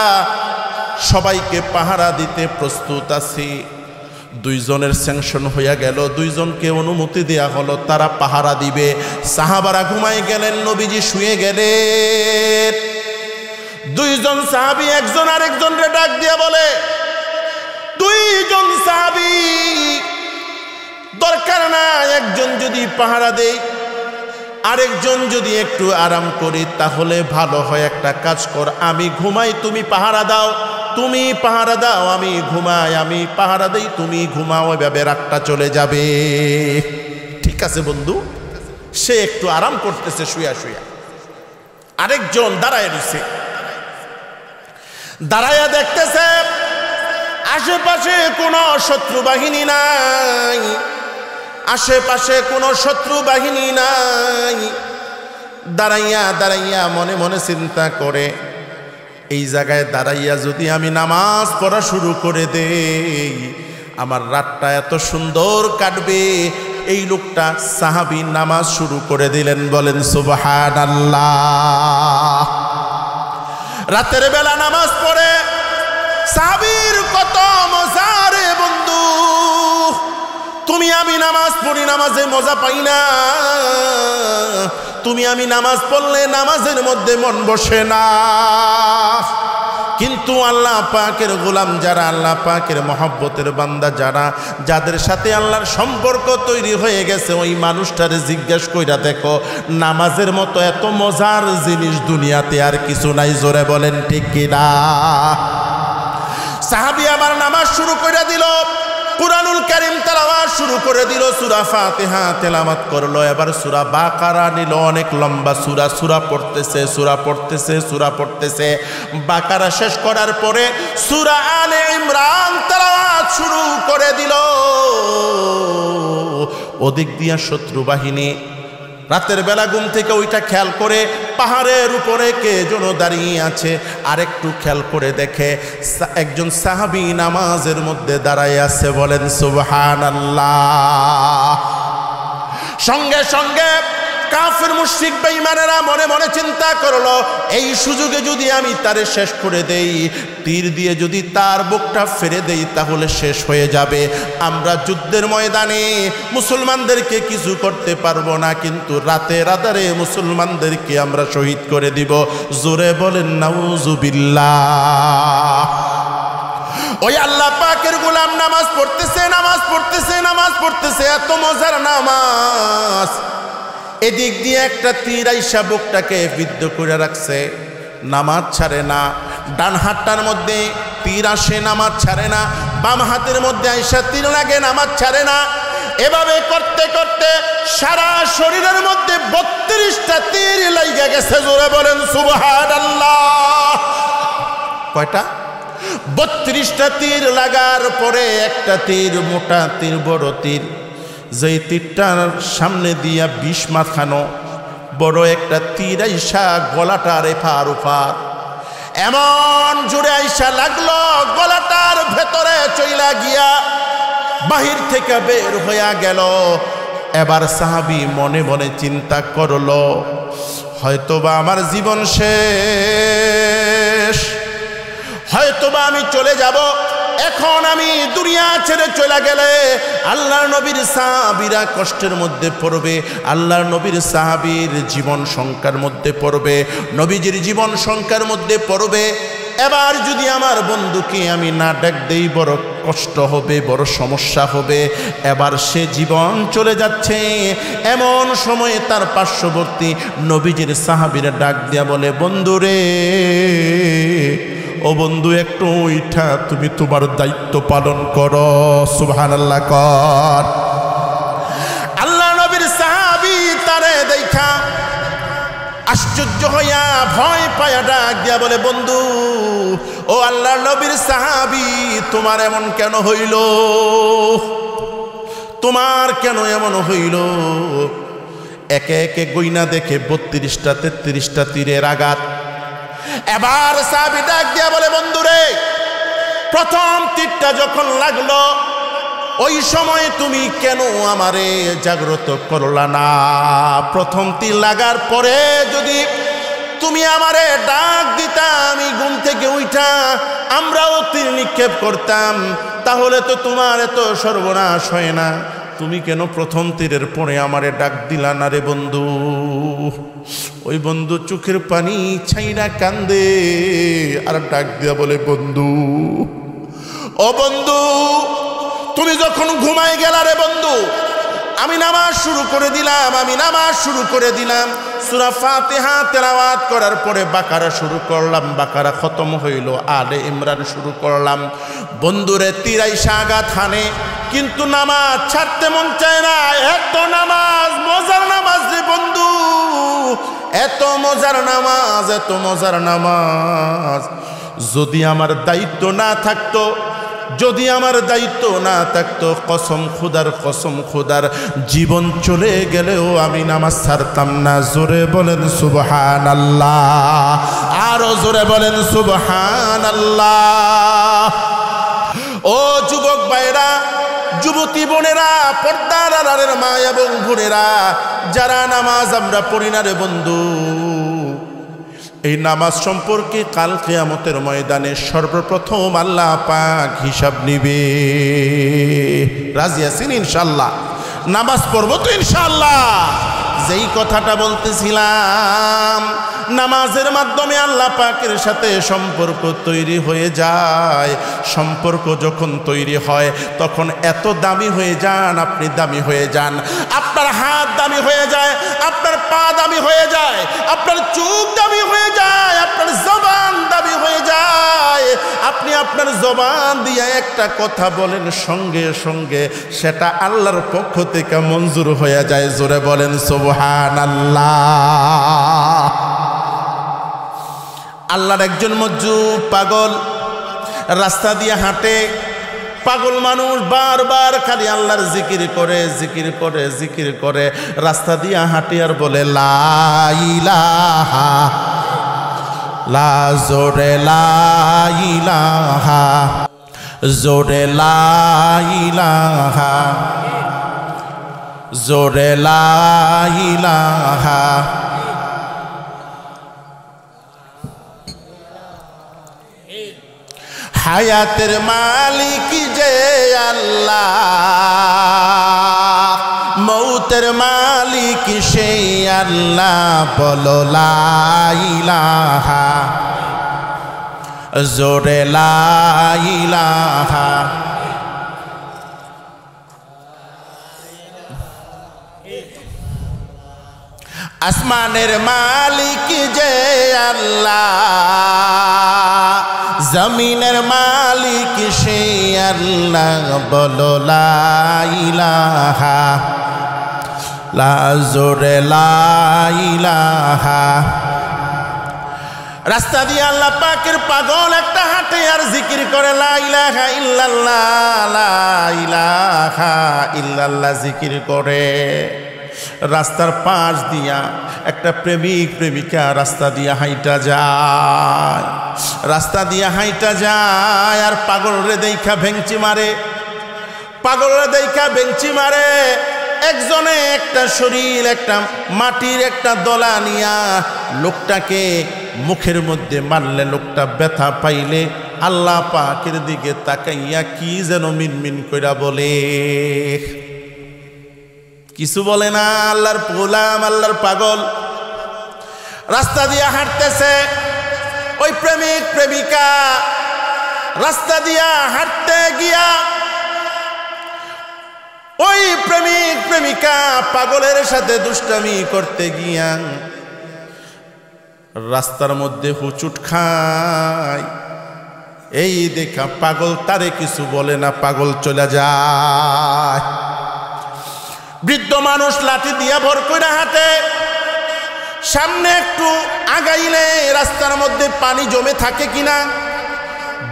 সবাইকে পাহারা দিতে প্রস্তুত আছি। দুইজনের স্যাংশন হইয়া গেল, দুইজনকে অনুমতি দেয়া হলো, তারা পাহারা দিবে। সাহাবারা ঘুমায় গেলেন, নবীজি শুয়ে গেলেন। দুইজন সাহাবী একজন আরেকজনকে ডাক দিয়া বলে, দুইজন সাহাবী দরকার না, একজন যদি পাহারা দেই, আরেকজন যদি একটু আরাম করি তাহলে ভালো হয়। একটা কাজ কর, আমি ঘুমাই, তুমি পাহারা দাও। তুমি পাহারা দাও, আমি ঘুমাই। আমি পাহারা দেই, তুমি ঘুমাও। এভাবে রাতটা চলে যাবে। ঠিক আছে বন্ধু। সে একটু আরাম করতেছে শুয়া। আরেকজন দাঁড়ায় রয়েছে, দাঁড়াইয়া দেখতেছে আশেপাশে কোনো শত্রু বাহিনী নাই, আশেপাশে কোনো শত্রু বাহিনী নাই। দাঁড়াইয়া মনে মনে চিন্তা করে, এই জায়গায় দাঁড়াইয়া যদি আমি নামাজ পড়া শুরু করে দেই, আমার রাতটা এত সুন্দর কাটবে। এই লোকটা সাহাবী নামাজ শুরু করে দিলেন। বলেন সুবহানাল্লাহ। রাতের বেলা নামাজ পড়ে সাহাবীর কত মজা রে বন্ধু। তুমি আমি নামাজ পড়ি, নামাজে মজা পাই না। তুমি আমি নামাজ পড়লে নামাজের মধ্যে মন বসে না। কিন্তু আল্লাহ পাকের গোলাম যারা, আল্লাহ পাকের মহব্বতের বান্দা যারা, যাদের সাথে আল্লাহর সম্পর্ক তৈরি হয়ে গেছে, ওই মানুষটারে জিজ্ঞেস কইরা দেখো, নামাজের মতো এত মজার জিনিস দুনিয়াতে আর কিছু নাই। জোরে বলেন ঠিক কিনা? সাহাবী আবার নামাজ শুরু করে দিল, কুরআনুল কারীম তেলাওয়াত শুরু করে দিল, সূরা ফাতিহা তেলাওয়াত করলো। এবার সূরা বাকারা নিল, অনেক লম্বা সূরা পড়তেছে। বাকারা শেষ করার পরে সূরা আলে ইমরান তেলাওয়াত শুরু করে দিল। ওদিক দিয়া শত্রু বাহিনী রাতের বেলা ঘুম থেকে ওইটা খেয়াল করে, পাহাড়ের উপরে কে যেন দাঁড়িয়ে আছে। আরেকটু খেয়াল করে দেখে একজন সাহাবী নামাজের মধ্যে দাঁড়ায় আছে। বলেন সুবহানাল্লাহ। সঙ্গে সঙ্গে কাফের মুশরিক বেঈমানেরা মনে মনে চিন্তা করলো, এই সুযোগে যদি আমি তারে শেষ করে দেই, তীর দিয়ে যদি তার বুকটা ফেরে দেই তাহলে শেষ হয়ে যাবে। আমরা যুদ্ধের ময়দানে মুসলমানদেরকে কিছু করতে পারবো না, কিন্তু রাতের আধারে মুসলমানদেরকে আমরা শহীদ করে দিব। জোরে বলেন নাউজুবিল্লাহ। ওই আল্লাহ পাকের গোলাম নামাজ পড়তেছে, এত মজার নামাজ। এদিক দিয়ে একটা তীর আইসা বুকটাকে বিদ্ধ করে রাখছে, নামাজ ছাড়ে না। ডান হাতটার মধ্যে তীর আসে, নামাজ ছাড়ে না। বাম হাতের মধ্যে আইসা তীর লাগে, নামাজ ছাড়ে না। এভাবে করতে করতে সারা শরীরের মধ্যে 32টা তীর লাগা গেছে। জোরে বলেন সুবহানাল্লাহ। কয়টা? 32টা তীর লাগার পরে একটা তীর মোটা তীর, বড় তীর, যেই তীরটার সামনে দিয়া বিষ মাখানো বড় একটা তীর আইসা গলাটার এপার ওপার এমন জোরে আইসা লাগলো, গলাটার ভেতরে চইলা গিয়া বাহির থেকে বের হইয়া গেল। এবার সাহাবী মনে মনে চিন্তা করলো, হয়তোবা আমার জীবন শেষ, হয়তোবা আমি চলে যাব। এখন আমি দুনিয়া ছেড়ে চলে গেলে আল্লাহর নবীর সাহাবীরা কষ্টের মধ্যে পড়বে, আল্লাহর নবীর সাহাবীর জীবন সংকটের মধ্যে পড়বে, নবীজির জীবন সংকটের মধ্যে পড়বে। এবার যদি আমার বন্ধুকে আমি না ডাক দেই বড় কষ্ট হবে, বড় সমস্যা হবে। এবার সে জীবন চলে যাচ্ছে। এমন সময়ে তার পার্শ্ববর্তী নবীজির সাহাবীরা ডাক দিয়া বলে, বন্ধুরে, ও বন্ধু, একটু উঠা তুমি তোমার দায়িত্ব পালন করো। সুবহানাল্লাহ কর। আল্লাহ নবীর সাহাবী তারে দেখা আশ্চর্য হইয়া ভয় পায়া ডাক দিয়া বলে, বন্ধু, ও আল্লাহর নবীর সাহাবী, তোমার এমন কেন হইল? তোমার কেন এমন হইল? একে একে গইনা দেখে 32টা 33টা তীরের আঘাত। এবার সাহাবী ডাক দিয়া বলে, বন্ধুরে, প্রথম তীরটা যখন লাগলো ওই সময় তুমি কেন আমারে জাগ্রত করলা না? প্রথম তীর লাগার পরে যদি তুমি আমারে ডাক দিতা, আমি ঘুম থেকে উঠা আমরাও তীর নিক্ষেপ করতাম, তাহলে তো তোমার এত সর্বনাশ হয় না। তুমি কেন প্রথম তীরের পরে আমারে ডাক দিলা না রে বন্ধু? ওই বন্ধু চোখের পানি ছাইরা কান্দে আর ডাক দিয়া বলে, বন্ধু, ও বন্ধু, তুমি যখন ঘুমাই গেলা রে বন্ধু, আমি নামাজ শুরু করে দিলাম। সূরা ফাতিহা তেলাওয়াত করার পরে বাকারা শুরু করলাম, বাকারা খতম হইল, আলে ইমরান শুরু করলাম। বন্ধুরে তীর আইসা আঘাত হানে, কিন্তু নামাজ ছাড়তে মন চায় না। এত নামাজ, মজার নামাজ রে বন্ধু, এত মজার নামাজ, এত মজার নামাজ। যদি আমার দায়িত্ব না থাকতো, যদি আমার দায়িত্ব না থাকতো, কসম খুদার জীবন চলে গেলেও আমি নামাজ ছাড়তাম না। জোরে বলেন সুবহানাল্লাহ, আরো জোরে বলেন সুবহানাল্লাহ। ও যুবক ভাইরা, যুবতী বোনেরা, পর্দার আড়ালের মা এবং বোনেরা, যারা নামাজ আমরা পড়ি না রে বন্ধু, এই নামাজ সম্পর্কে কাল কিয়ামতের ময়দানে সর্বপ্রথম আল্লাহ পাক হিসাব নিবে। রাজি আছেন ইনশাআল্লাহ? নামাজ পড়বো তো ইনশাআল্লাহ? যেই কথাটা বলতেছিলাম, নামাজের মাধ্যমে আল্লাহ পাকের সাথে সম্পর্ক তৈরি হয়ে যায়। সম্পর্ক যখন তৈরি হয় তখন এত দামি হয়ে যান, আপনি দামি হয়ে যান। আপনার হাত দামি হয়ে যায়, আপনার পা দামি হয়ে যায়, আপনার চোখ দামি হয়ে যায়, আপনার জবান দামি হয়ে যায়। আপনি আপনার জবান দিয়ে একটা কথা বলেন, সঙ্গে সঙ্গে সেটা আল্লাহর পক্ষ থেকে মঞ্জুর হয়ে যায়। জোরে বলেন সুবহানাল্লাহ। আল্লাহর একজন মজুব পাগল রাস্তা দিয়ে হাঁটে। পাগল মানুষ বারবার খালি আল্লাহর জিকির করে রাস্তা দিয়ে হাঁটে আর বলে, লা ইলাহা, লা জোরে লা ইলাহা, জোরে লা ইলাহা, জোরে লা ইলাহা। হায়াতের মালিক যে আল্লাহ, মৌতের মালিক সেই আল্লাহ, বলো লা ইলাহা, জোরে লা ইলাহা। আসমানের মালিক যে আল্লাহ, জমিনের মালিক সে আল্লাহ বলো লা ইলাহা লা জোরে লা ইলাহা। রাস্তা দিয়ে আল্লাহ পাকের পাগল একটা হাঁটে আর জিকির করে লা ইলাহা ইল্লাল্লাহ, লা ইলাহা ইল্লাল্লাহ জিকির করে। রাস্তার পাশ দিয়া একটা প্রেমিক প্রেমিকা রাস্তা দিয়া হাইটা যায়, রাস্তা দিয়া হাইটা যায় আর পাগল রে দেখা ভেঙচি মারে, পাগল রে দেখা ভেঙচি মারে। একজনে একটা শরীর একটা মাটির একটা দলা নিয়া লোকটাকে মুখের মধ্যে মারলে লোকটা ব্যথা পাইলে আল্লাহ পাকের দিকে তাকাইয়া কি যেন মিনমিন কইরা বলে, কিছু বলে না। আল্লাহর গোলাম আল্লাহর পাগল রাস্তা দিয়ে হাঁটতেছে, ওই প্রেমিক প্রেমিকা রাস্তা দিয়া হাঁটতে গিয়া ওই প্রেমিক প্রেমিকা পাগলের সাথে দুষ্টামি করতে গিয়া রাস্তার মধ্যে হুচুট খায়। এই দেখা পাগল তারে কিছু বলে না, পাগল চলে যায়। বৃদ্ধ মানুষ লাঠি দিয়া ভর কইরা হাঁটে, সামনে একটু আগাইলে রাস্তার মধ্যে পানি জমে থাকে কিনা,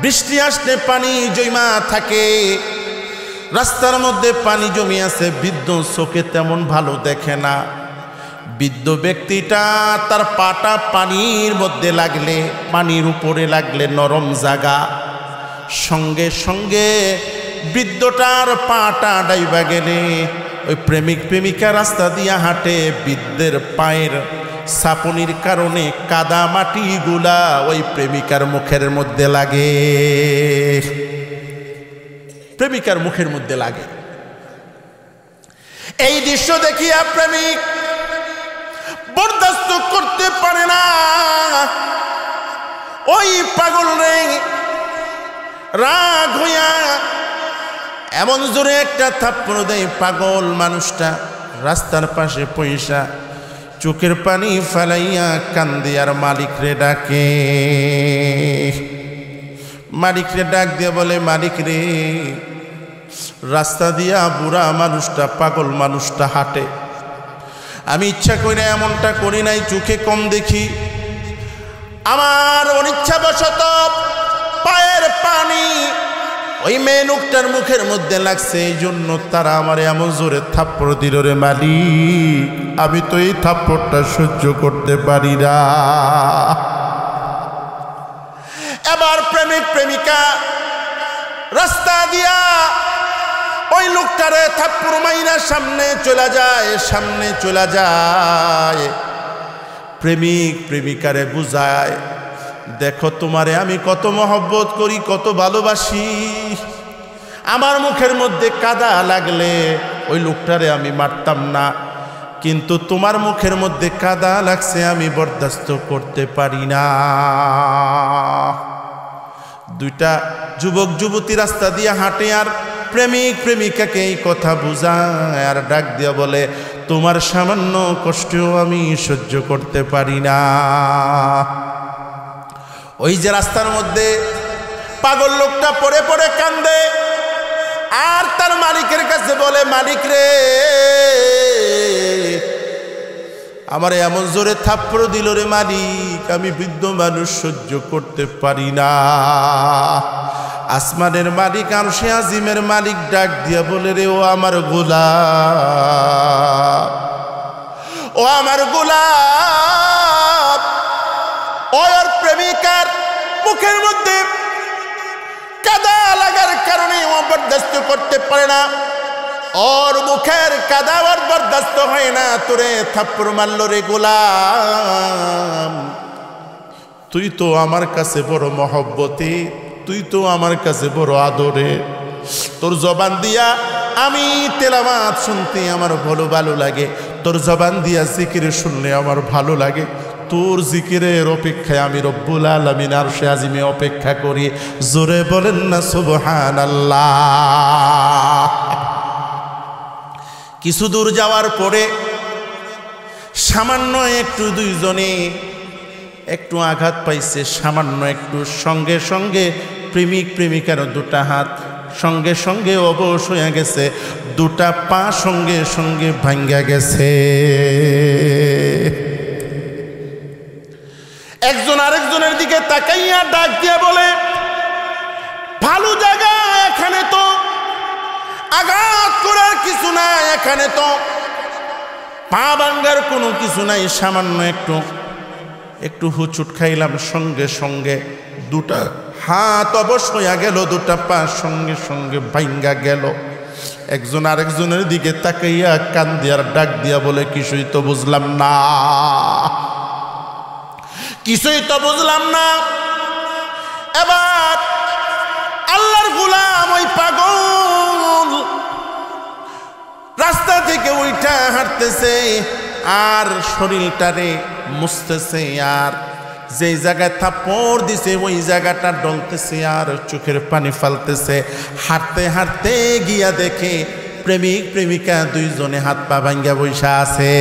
বৃষ্টি আসলে পানি জমা থাকে, রাস্তার মধ্যে পানি জমে আছে। বৃদ্ধ চোখে তেমন ভালো দেখে না। বৃদ্ধ ব্যক্তিটা তার পাটা পানির মধ্যে লাগলে, পানির উপরে লাগলে নরম জায়গা, সঙ্গে সঙ্গে বৃদ্ধটার পাটা ডাইবা গেলে ওই প্রেমিক প্রেমিকা রাস্তা দিয়া হাঁটে, বৃদ্ধের পায়ের ছাপনির কারণে কাদা মাটিগুলা ওই প্রেমিকার মুখের মধ্যে লাগে, প্রেমিকার মুখের মধ্যে লাগে। এই দৃশ্য দেখিয়া প্রেমিক বরদাস্ত করতে পারে না, ওই পাগল রে রাগ হইয়া এমন জোরে একটা থাপ্পড় দেয়। পাগল মানুষটা রাস্তার পাশে পয়সা চোখের পানি ফেলাইয়া কান্দে আর মালিক রে ডাকে। মালিক রে ডাক দিয়ে বলে, মালিক রে, রাস্তা দিয়া বুড়া মানুষটা পাগল মানুষটা হাঁটে, আমি ইচ্ছা করে এমনটা করি নাই, চোখে কম দেখি, আমার অনিচ্ছাবশত পায়ের পানি ওই মেয়ে লোকটার মুখের মধ্যে লাগছে, এই জন্য তারা আমার এমন জোরে থাপ্পড় দিল রে মালিক, আমি তো এই থাপ্পড়টা সহ্য করতে পারি না। এবার প্রেমিক প্রেমিকা রাস্তা দিয়া ওই লোকটারে থাপ্পড় মাইরা সামনে চলে যায়, সামনে চলে যায়। প্রেমিক প্রেমিকারে বুঝায়, দেখো তোমারে আমি কত মহব্বত করি, কত ভালোবাসি, আমার মুখের মধ্যে কাদা লাগলে ওই লোকটারে আমি মারতাম না, কিন্তু তোমার মুখের মধ্যে কাদা লাগছে আমি বরদাস্ত করতে পারি না। দুইটা যুবক যুবতী রাস্তা দিয়ে হাঁটে আর প্রেমিক প্রেমিকাকে এই কথা বুঝায় আর ডাক দিয়া বলে, তোমার সামান্য কষ্টও আমি সহ্য করতে পারি না। ওই যে রাস্তার মধ্যে পাগল লোকটা পড়ে পড়ে কান্দে আর তার মালিকের কাছে বলে, মালিক রে, আমার এমন জোরে থাপ্পড় দিল রে মালিক, আমি বৃদ্ধ মানুষ সহ্য করতে পারি না। আসমানের মালিক আরশে আজিমের মালিক ডাক দিয়া বলে, রে ও আমার গোলাম, ও আমার গোলাম, ওর প্রেমিকার মুখের মধ্যে কাদা লাগার কারণে ও বরদাস্ত করতে পারে না, ওর মুখের কাদা ওর বরদাস্ত হয় না, তোরে থাপ্পড় মারল রে গোলাম, তুই তো আমার কাছে বড় মহব্বতে, তুই তো আমার কাছে বড় আদরে, তোর জবান দিয়া আমি তেলাওয়াত শুনতে আমার ভালো লাগে, তোর জবান দিয়া জিকির শুনলে আমার ভালো লাগে, তোর জিকিরের অপেক্ষায় আমি রব্বুল আলামিন আরশে আজিমে অপেক্ষা করি। জোরে বলেন না সুবহানাল্লাহ। কিছু দূর যাওয়ার পরে সামান্য একটু দুইজনে একটু আঘাত পাইছে সামান্য একটু, সঙ্গে সঙ্গে প্রেমিক প্রেমিকার দুটা হাত সঙ্গে সঙ্গে অবশ হয়ে গেছে, দুটা পা সঙ্গে সঙ্গে ভাঙ্গা গেছে। একজন আরেকজনের দিকে তাকাইয়া ডাক দিয়ে বলে, ভালো জায়গা, এখানে তো আঘাত করার কিছু নাই, এখানে তো পা ভাঙ্গার কোনো কিছু নাই, সামান্য একটু হুচুট খাইলাম, সঙ্গে সঙ্গে দুটা হাত অবশ হইয়া গেল, দুটা পা সঙ্গে সঙ্গে ভাঙ্গা গেল। একজন আরেকজনের দিকে তাকাইয়া কান দিয়ার ডাক দিয়া বলে, কিছুই তো বুঝলাম না, কিছুই তো বুঝলাম না। এবার আল্লাহর গোলাম ওই পাগল রাস্তা থেকে ওইটা হাঁটতেছে আর শরীরটারে মুছতেছে, আর যেই জায়গায় থাপ্পড় দিছে ওই জায়গাটা ডলতেছে আর চোখের পানি ফালতেছে। হাঁটতে হাঁটতে গিয়া দেখে প্রেমিক প্রেমিকা দুইজনে হাত পা ভাঙ্গা বৈশা আছে।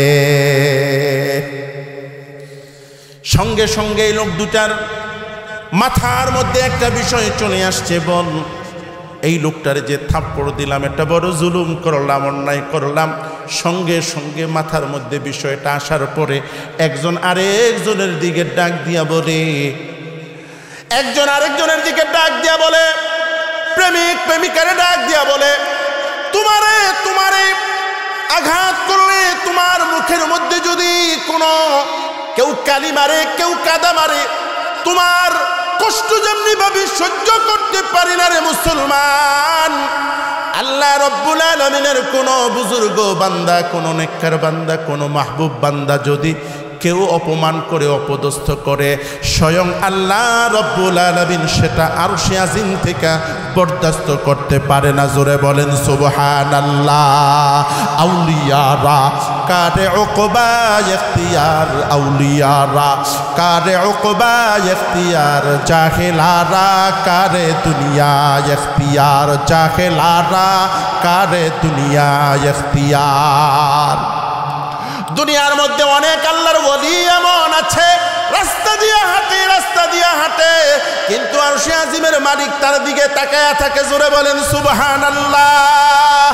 সঙ্গে সঙ্গে এই লোক দুটার মাথার মধ্যে একটা বিষয় চলে আসছে, বল এই লোকটারে যে থাপ্পড় দিলাম এটা বড় জুলুম করলাম, অন্যায় করলাম। সঙ্গে সঙ্গে মাথার মধ্যে বিষয়টা আসার পরে একজন আরেকজনের দিকে ডাক দিয়া বলে, একজন আরেকজনের দিকে ডাক দিয়া বলে, প্রেমিক প্রেমিকারে ডাক দিয়া বলে, তোমারে আঘাত করলে তোমার মুখের মধ্যে যদি কোনো কেউ কালি মারে, কেউ কাদা মারে, তোমার কষ্ট যেমনি ভাবে সহ্য করতে পারি না রে মুসলমান। আল্লাহ রব্বুল আলামিনের কোন বুজুর্গ বান্দা, কোন নেককার বান্দা, কোন মাহবুব বান্দা যদি কেউ অপমান করে, অপদস্থ করে, স্বয়ং আল্লাহ রব্বুল আলামিন সেটা আরশে আজিম থেকে বরদাস্ত করতে পারে না। জোরে বলেন সুবহানাল্লাহ। আউলিয়ারা কারে উকবা ইখতিয়ার, আউলিয়ারা কারে উকবা ইখতিয়ার, জাহেলারা কারে দুনিয়া ইখতিয়ার, জাহেলারা কারে দুনিয়া ইখতিয়ার। দুনিয়ার মধ্যে অনেক আল্লাহর ওলি এমন আছে রাস্তা দিয়া হাঁটে কিন্তু আরশে আজিমের মালিক তার দিকে তাকায়া থাকে। জোরে বলেন সুবহানাল্লাহ।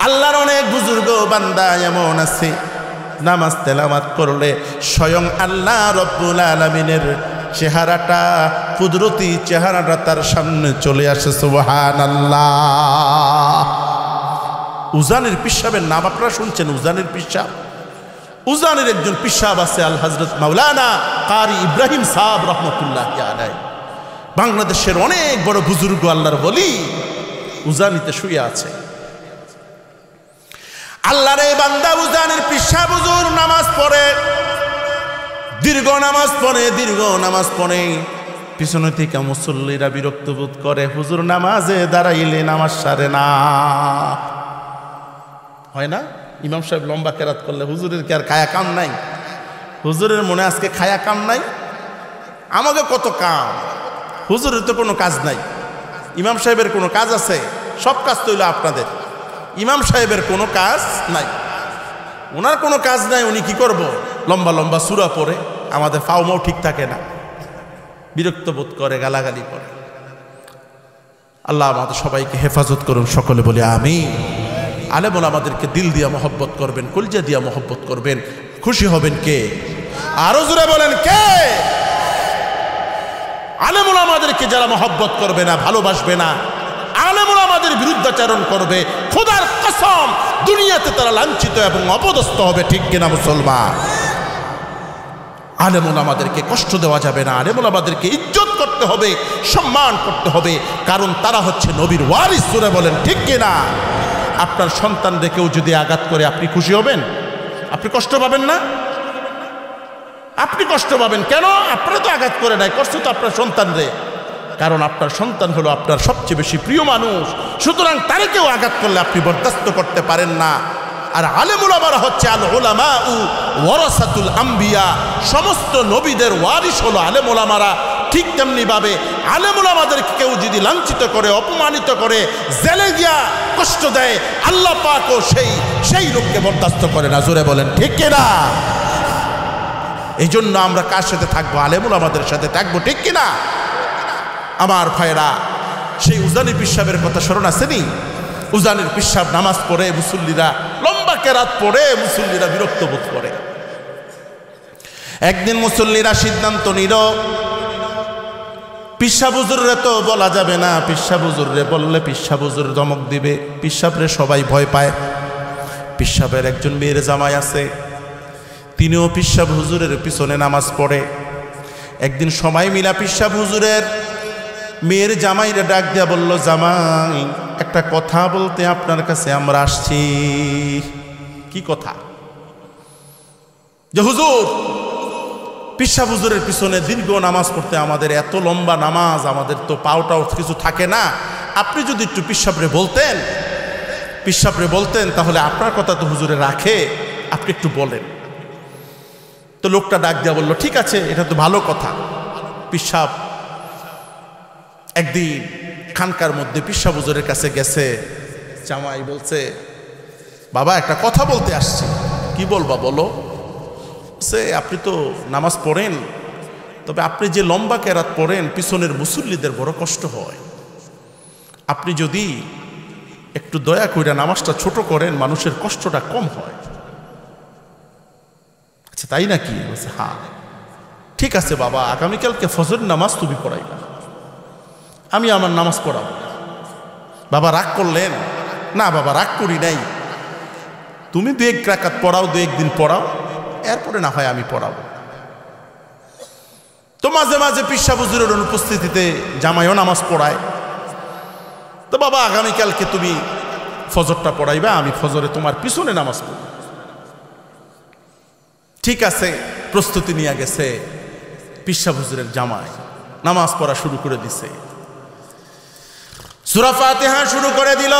আল্লাহর অনেক বুজুর্গ বান্দা এমন আছে নামাজ তেলাওয়াত করলে স্বয়ং আল্লাহ রব্বুল আলামিনের চেহারাটা, কুদরতি চেহারাটা তার সামনে চলে আসে। সুবহানাল্লাহ। উজানের পিসাবের নাম আপনারা শুনছেন? উজানের পিসাব, উজানের একজন পিসাব আছে আল হযরত মাওলানা কারি ইব্রাহিম সাহেব রহমতুল্লাহ আলাইহি। বাংলাদেশের অনেক বড় বুজুর্গ আল্লাহর ওলি উজানিতে শুয়ে আছে। আল্লাহর এই বান্দা উজানের পিসাব হুজুর নামাজ পড়ে, দীর্ঘ নামাজ পড়ে। পিছনে থেকে মুসল্লিরা বিরক্ত বোধ করে, হুজুর নামাজে দাঁড়াইলে নামাজ সারে না। হয় না? ইমাম সাহেব লম্বা কেরাত করলে হুজুরের কি আর খায়া কাম নাই? হুজুরের মনে আজকে খায়া কাম নাই? আমাকে কত কাম, হুজুরের তো কোনো কাজ নাই। ইমাম সাহেবের কোনো কাজ আছে? সব কাজ তো হইল আপনাদের। ইমাম সাহেবের কোনো কাজ নাই, ওনার কোনো কাজ নাই। উনি কি করব? লম্বা লম্বা সূরা পড়ে, আমাদের ফাউমাও ঠিক থাকে না, বিরক্ত বোধ করে, গালাগালি করে। আল্লাহ আমাদের সবাইকে হেফাজত করুন, সকলে বলি আমিন। আলেম ওলামাদেরকে দিল দিয়া মহব্বত করবেন, কলজা দিয়া মহব্বত করবেন। খুশি হবেন কে? আরো জোরে বলেন কে? আলেম ওলামাদেরকে যারা মহব্বত করবে না, ভালোবাসবে না, আলেম ওলামাদের বিরুদ্ধাচরণ করবে, খোদার কসম দুনিয়াতে তারা লাঞ্ছিত এবং অপদস্থ হবে। ঠিক কিনা মুসলমান? আলেম ওলামাদেরকে কষ্ট দেওয়া যাবে না, আলেম ওলামাদেরকে ইজ্জত করতে হবে, সম্মান করতে হবে, কারণ তারা হচ্ছে নবীর ওয়ারিস। জোরে বলেন ঠিক কিনা? আপনার সন্তানদের কেউ যদি আঘাত করে আপনি খুশি হবেন? আপনি কষ্ট পাবেন না? আপনি কষ্ট পাবেন কেন? আপনারা তো আঘাত করে নাই, কষ্ট তো আপনার সন্তানরে, কারণ আপনার সন্তান হলো আপনার সবচেয়ে বেশি প্রিয় মানুষ। সুতরাং তারে কেউ আঘাত করলে আপনি বরদাস্ত করতে পারেন না। আর আলেম উলামারা হচ্ছে আল উলামাউ ওয়ারাসাতুল আম্বিয়া, সমস্ত নবীদের ওয়ারিস হলো আলেম উলামারা। ঠিক তেমনি ভাবে আলেম উলামাদেরকে কেউ যদি লাঞ্ছিত করে, অপমানিত করে, জেলে গিয়া কষ্ট দেয়, আল্লাহ পাকও সেই লোককে বরদাস্ত করে না। জোরে বলেন ঠিক কিনা? এই জন্য আমরা কার সাথে থাকবো? আলেমুল আমাদের সাথে থাকবো, ঠিক কিনা? আমার ভাইরা, সেই উজানি পিসাবের কথা স্মরণ আসেনি? উজানির পিসাব নামাজ পড়ে মুসল্লিরা, লম্বা কেরাত পড়ে মুসল্লিরা বিরক্ত বোধ করে। একদিন মুসল্লিরা সিদ্ধান্ত নিল, পিসাব হুজুররে তো বলা যাবে না, পিসাব হুজুররে বললে পিসাব হুজুর ধমক দিবে, পিসাবরে সবাই ভয় পায়। পিসাবের একজন মেয়ের জামাই আছে, তিনিও পিসাব হুজুরের পিছনে নামাজ পড়ে। একদিন সময় মিলা পিসাব হুজুরের মেয়ের জামাইরে ডাক দিয়া বলল, জামাই একটা কথা বলতে আপনার কাছে আমরা আসছি। কি কথা? যে হুজুর, পিসাব হুজুরের পিছনে দীর্ঘ নামাজ পড়তে, আমাদের এত লম্বা নামাজ, আমাদের তো পাওটাও কিছু থাকে না, আপনি যদি একটু পিসাবরে বলতেন তাহলে আপনার কথা তো হুজুরে রাখে, আপনি একটু বলেন। তো লোকটা ডাক দিয়া বলল, ঠিক আছে, এটা তো ভালো কথা। পিসাব একদিন খানকার মধ্যে পিসাব হুজুরের কাছে গেছে। জামাই বলছে, বাবা একটা কথা বলতে আসছি। কি বলবা বলো? সে আপনি তো নামাজ পড়েন, তবে আপনি যে লম্বা কেরাত পড়েন পিছনের মুসল্লিদের বড় কষ্ট হয়। আপনি যদি একটু দয়া করে নামাজটা ছোট করেন, মানুষের কষ্টটা কম হয়। আচ্ছা তাই নাকি? বলছে হ্যাঁ। ঠিক আছে বাবা, আগামীকালকে ফজর নামাজ তুমি পড়াইবা, আমি আমার নামাজ পড়াবো। বাবা রাগ করলেন? না বাবা রাগ করি নাই, তুমি 2 রাকাত পড়াও, 2 দিন পড়াও, এরপরে না হয় আমি পড়াবো। তো মাঝে মাঝে পিসাব হুজুরের অনুপস্থিতিতে জামাইও নামাজ পড়ায়। তো বাবা আগামীকালকে তুমি ফজরটা পড়াইবা, আমি ফজরে তোমার পিছনে নামাজ পড়ব। ঠিক আছে, প্রস্তুতি নিয়ে গেছে পিসাব হুজুরের জামাই, নামাজ পড়া শুরু করে দিছে। সূরা ফাতিহা শুরু করে দিল।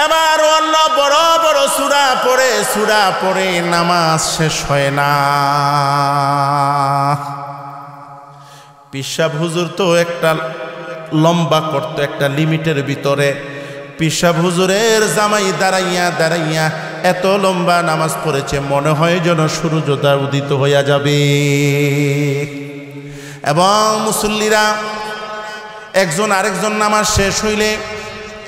এবার আল্লাহ বড় বড় সূরা পড়ে নামাজ শেষ হয় না। পিসাব হুজুর তো একটা লম্বা করতো, একটা লিমিটের ভিতরে। পিসাব হুজুরের জামাই দাঁড়াইয়া এত লম্বা নামাজ পড়েছে, মনে হয় যেন সূর্যোদয় উদিত হইয়া যাবে। এবং মুসল্লিরা একজন আরেকজন নামাজ শেষ হইলে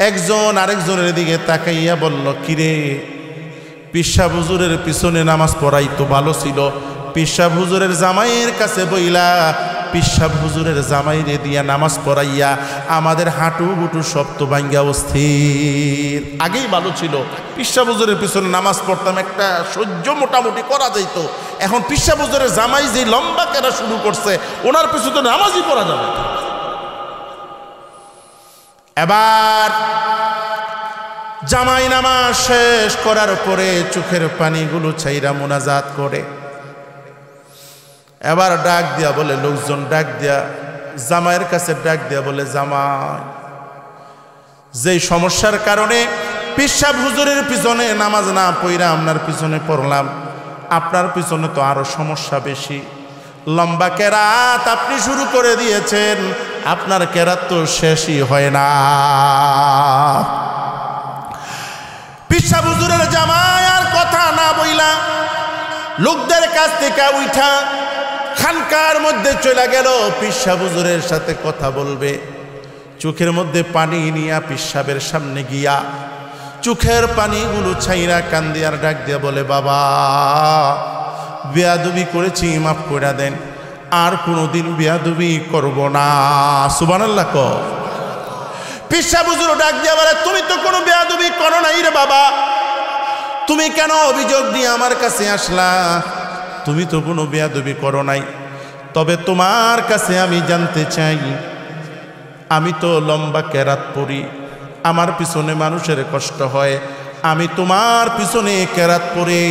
একজন আরেকজনের দিকে তাকাইয়া বলল, কিরে পিসাব হুজুরের পিছনে নামাজ পড়াই তো ভালো ছিল, পিসাব হুজুরের জামাইয়ের কাছে বইলা পিসাব হুজুরের জামাইরে দিয়া নামাজ পড়াইয়া আমাদের হাঁটু গুটু সব তো ভাঙ্গা অস্থির। আগেই ভালো ছিল, পিসাব হুজুরের পিছনে নামাজ পড়তাম, একটা সহ্য মোটামুটি করা যাইত। এখন পিসাব হুজুরের জামাই যে লম্বা কেরা শুরু করছে, ওনার পিছনে নামাজই পড়া যাবে। এবার জামাই নামাজ শেষ করার পরে চোখের পানিগুলো ছাইরা মুনাজাত করে। এবার ডাক দিয়া বলে, লোকজন ডাক দিয়া জামাইয়ের কাছে ডাক দিয়া বলে, জামাই যেই সমস্যার কারণে পিসাব হুজুরের পিছনে নামাজ না পড়া আপনার পিছনে পড়লাম, আপনার পিছনে তো আরো সমস্যা বেশি। লম্বা কেরাত আপনি শুরু করে দিয়েছেন, আপনার কেরাত তো শেষই হয় না। পিসাব হুজুরের জামাই আর কথা না বইলা লোকদের কাছ থেকে উঠা খানকার মধ্যে চলে গেল পিসাব হুজুরের সাথে কথা বলবে। চোখের মধ্যে পানি নিয়া পিসাবের সামনে গিয়া চোখের পানিগুলো ছাইরা কান্দিয়ার ডাক দিয়া বলে, বাবা বেয়াদবি করেছি, মাফ করে দেন, আর কোনোদিন বেয়াদবি করব না। সুবহানাল্লাহ ক। পিসাব হুজুর ডাক দিয়া বলে, তুমি তো কোনো বেয়াদবি করো নাই রে বাবা, তুমি কেন অভিযোগ দিয়ে আমার কাছে আসলা? তুমি তো কোনো বেয়াদবি করো নাই, তবে তোমার কাছে আমি জানতে চাই, আমি তো লম্বা কেরাত পড়ি, আমার পিছনে মানুষের কষ্ট হয়, আমি তোমার পিছনে কেরাত পড়ে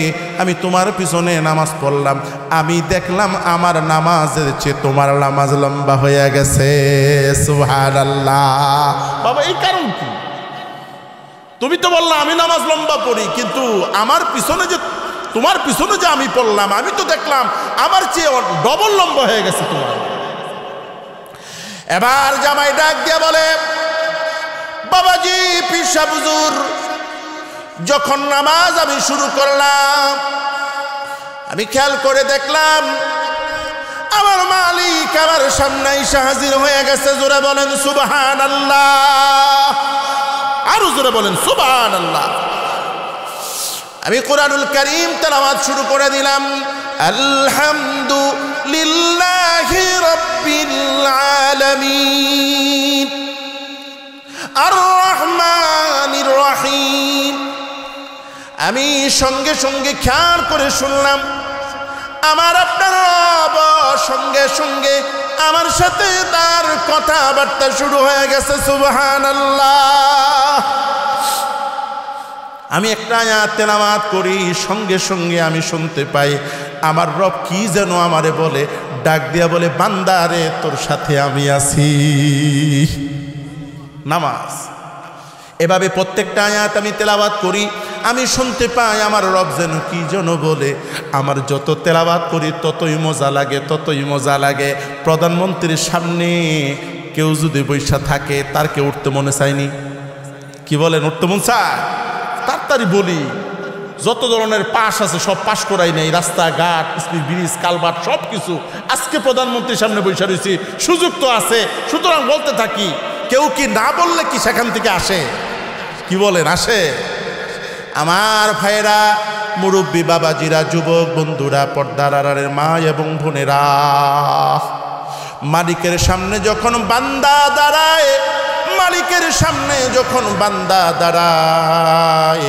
আমি তোমার পিছনে নামাজ পড়লাম, আমি দেখলাম আমার নামাজের চেয়ে তোমার নামাজ লম্বা হয়ে গেছে। সুবহানাল্লাহ। বাবা এই কারণ কি? তুমি তো বললা আমি নামাজ লম্বা পড়ি, কিন্তু আমার পিছনে যে তোমার পিছনে যে আমি পড়লাম, আমি তো দেখলাম আমার চেয়ে ডবল লম্বা হয়ে গেছে তোমার। এবার জামাই ডাক দিয়া বলে, বাবাজি পিসাব হুজুর যখন নামাজ আমি শুরু করলাম, আমি খেয়াল করে দেখলাম আমার মালিক আমার সামনে এসে হাজির হয়ে গেছে। জোরে বলেন সুবহানাল্লাহ, আরো জোরে বলেন সুবহানাল্লাহ। আমি কোরআনুল কারীম তেলাওয়াত শুরু করে দিলাম। আলহামদুলিল্লাহি রাব্বিল আলামিন আর রহমানির রহিম। আমি সঙ্গে সঙ্গে খেয়াল করে শুনলাম আমার আপনার রব সঙ্গে সঙ্গে আমার সাথে তার কথাবার্তা শুরু হয়ে গেছে। সুবহানাল্লাহ। আমি একটা আয়াত তেলাওয়াত করি, সঙ্গে সঙ্গে আমি শুনতে পাই আমার রব কি যেন আমারে বলে, ডাক দিয়া বলে, বান্দা রে তোর সাথে আমি আছি। নামাজ এভাবে প্রত্যেকটা আয়াত আমি তেলাওয়াত করি, আমি শুনতে পাই আমার রব যেন কি যেন বলে। আমার যত তেলাওয়াত করি ততই মজা লাগে, ততই মজা লাগে। প্রধানমন্ত্রীর সামনে কেউ যদি বৈশা থাকে তার কে উঠতে মনে চায়নি? কি বলেন, উঠতে মন চায়? তাড়াতাড়ি বলি, যত ধরনের পাশ আছে সব পাশ করাই নেই, রাস্তাঘাট, স্পিড ব্রিজ, কালভার্ট সব কিছু। আজকে প্রধানমন্ত্রীর সামনে বৈশা রয়েছি, সুযোগ তো আছে, সুতরাং বলতে থাকি। কেউ কি না বললে কি সেখান থেকে আসে? কি বলেন, আসে? আমার ভাইয়েরা, মুরব্বী বাবাজিরা, যুবক বন্ধুরা, পর্দার আড়ালের মা এবং বোনেরা, মালিকের সামনে যখন বান্দা দাঁড়ায়, মালিকের সামনে যখন বান্দা দাঁড়ায়,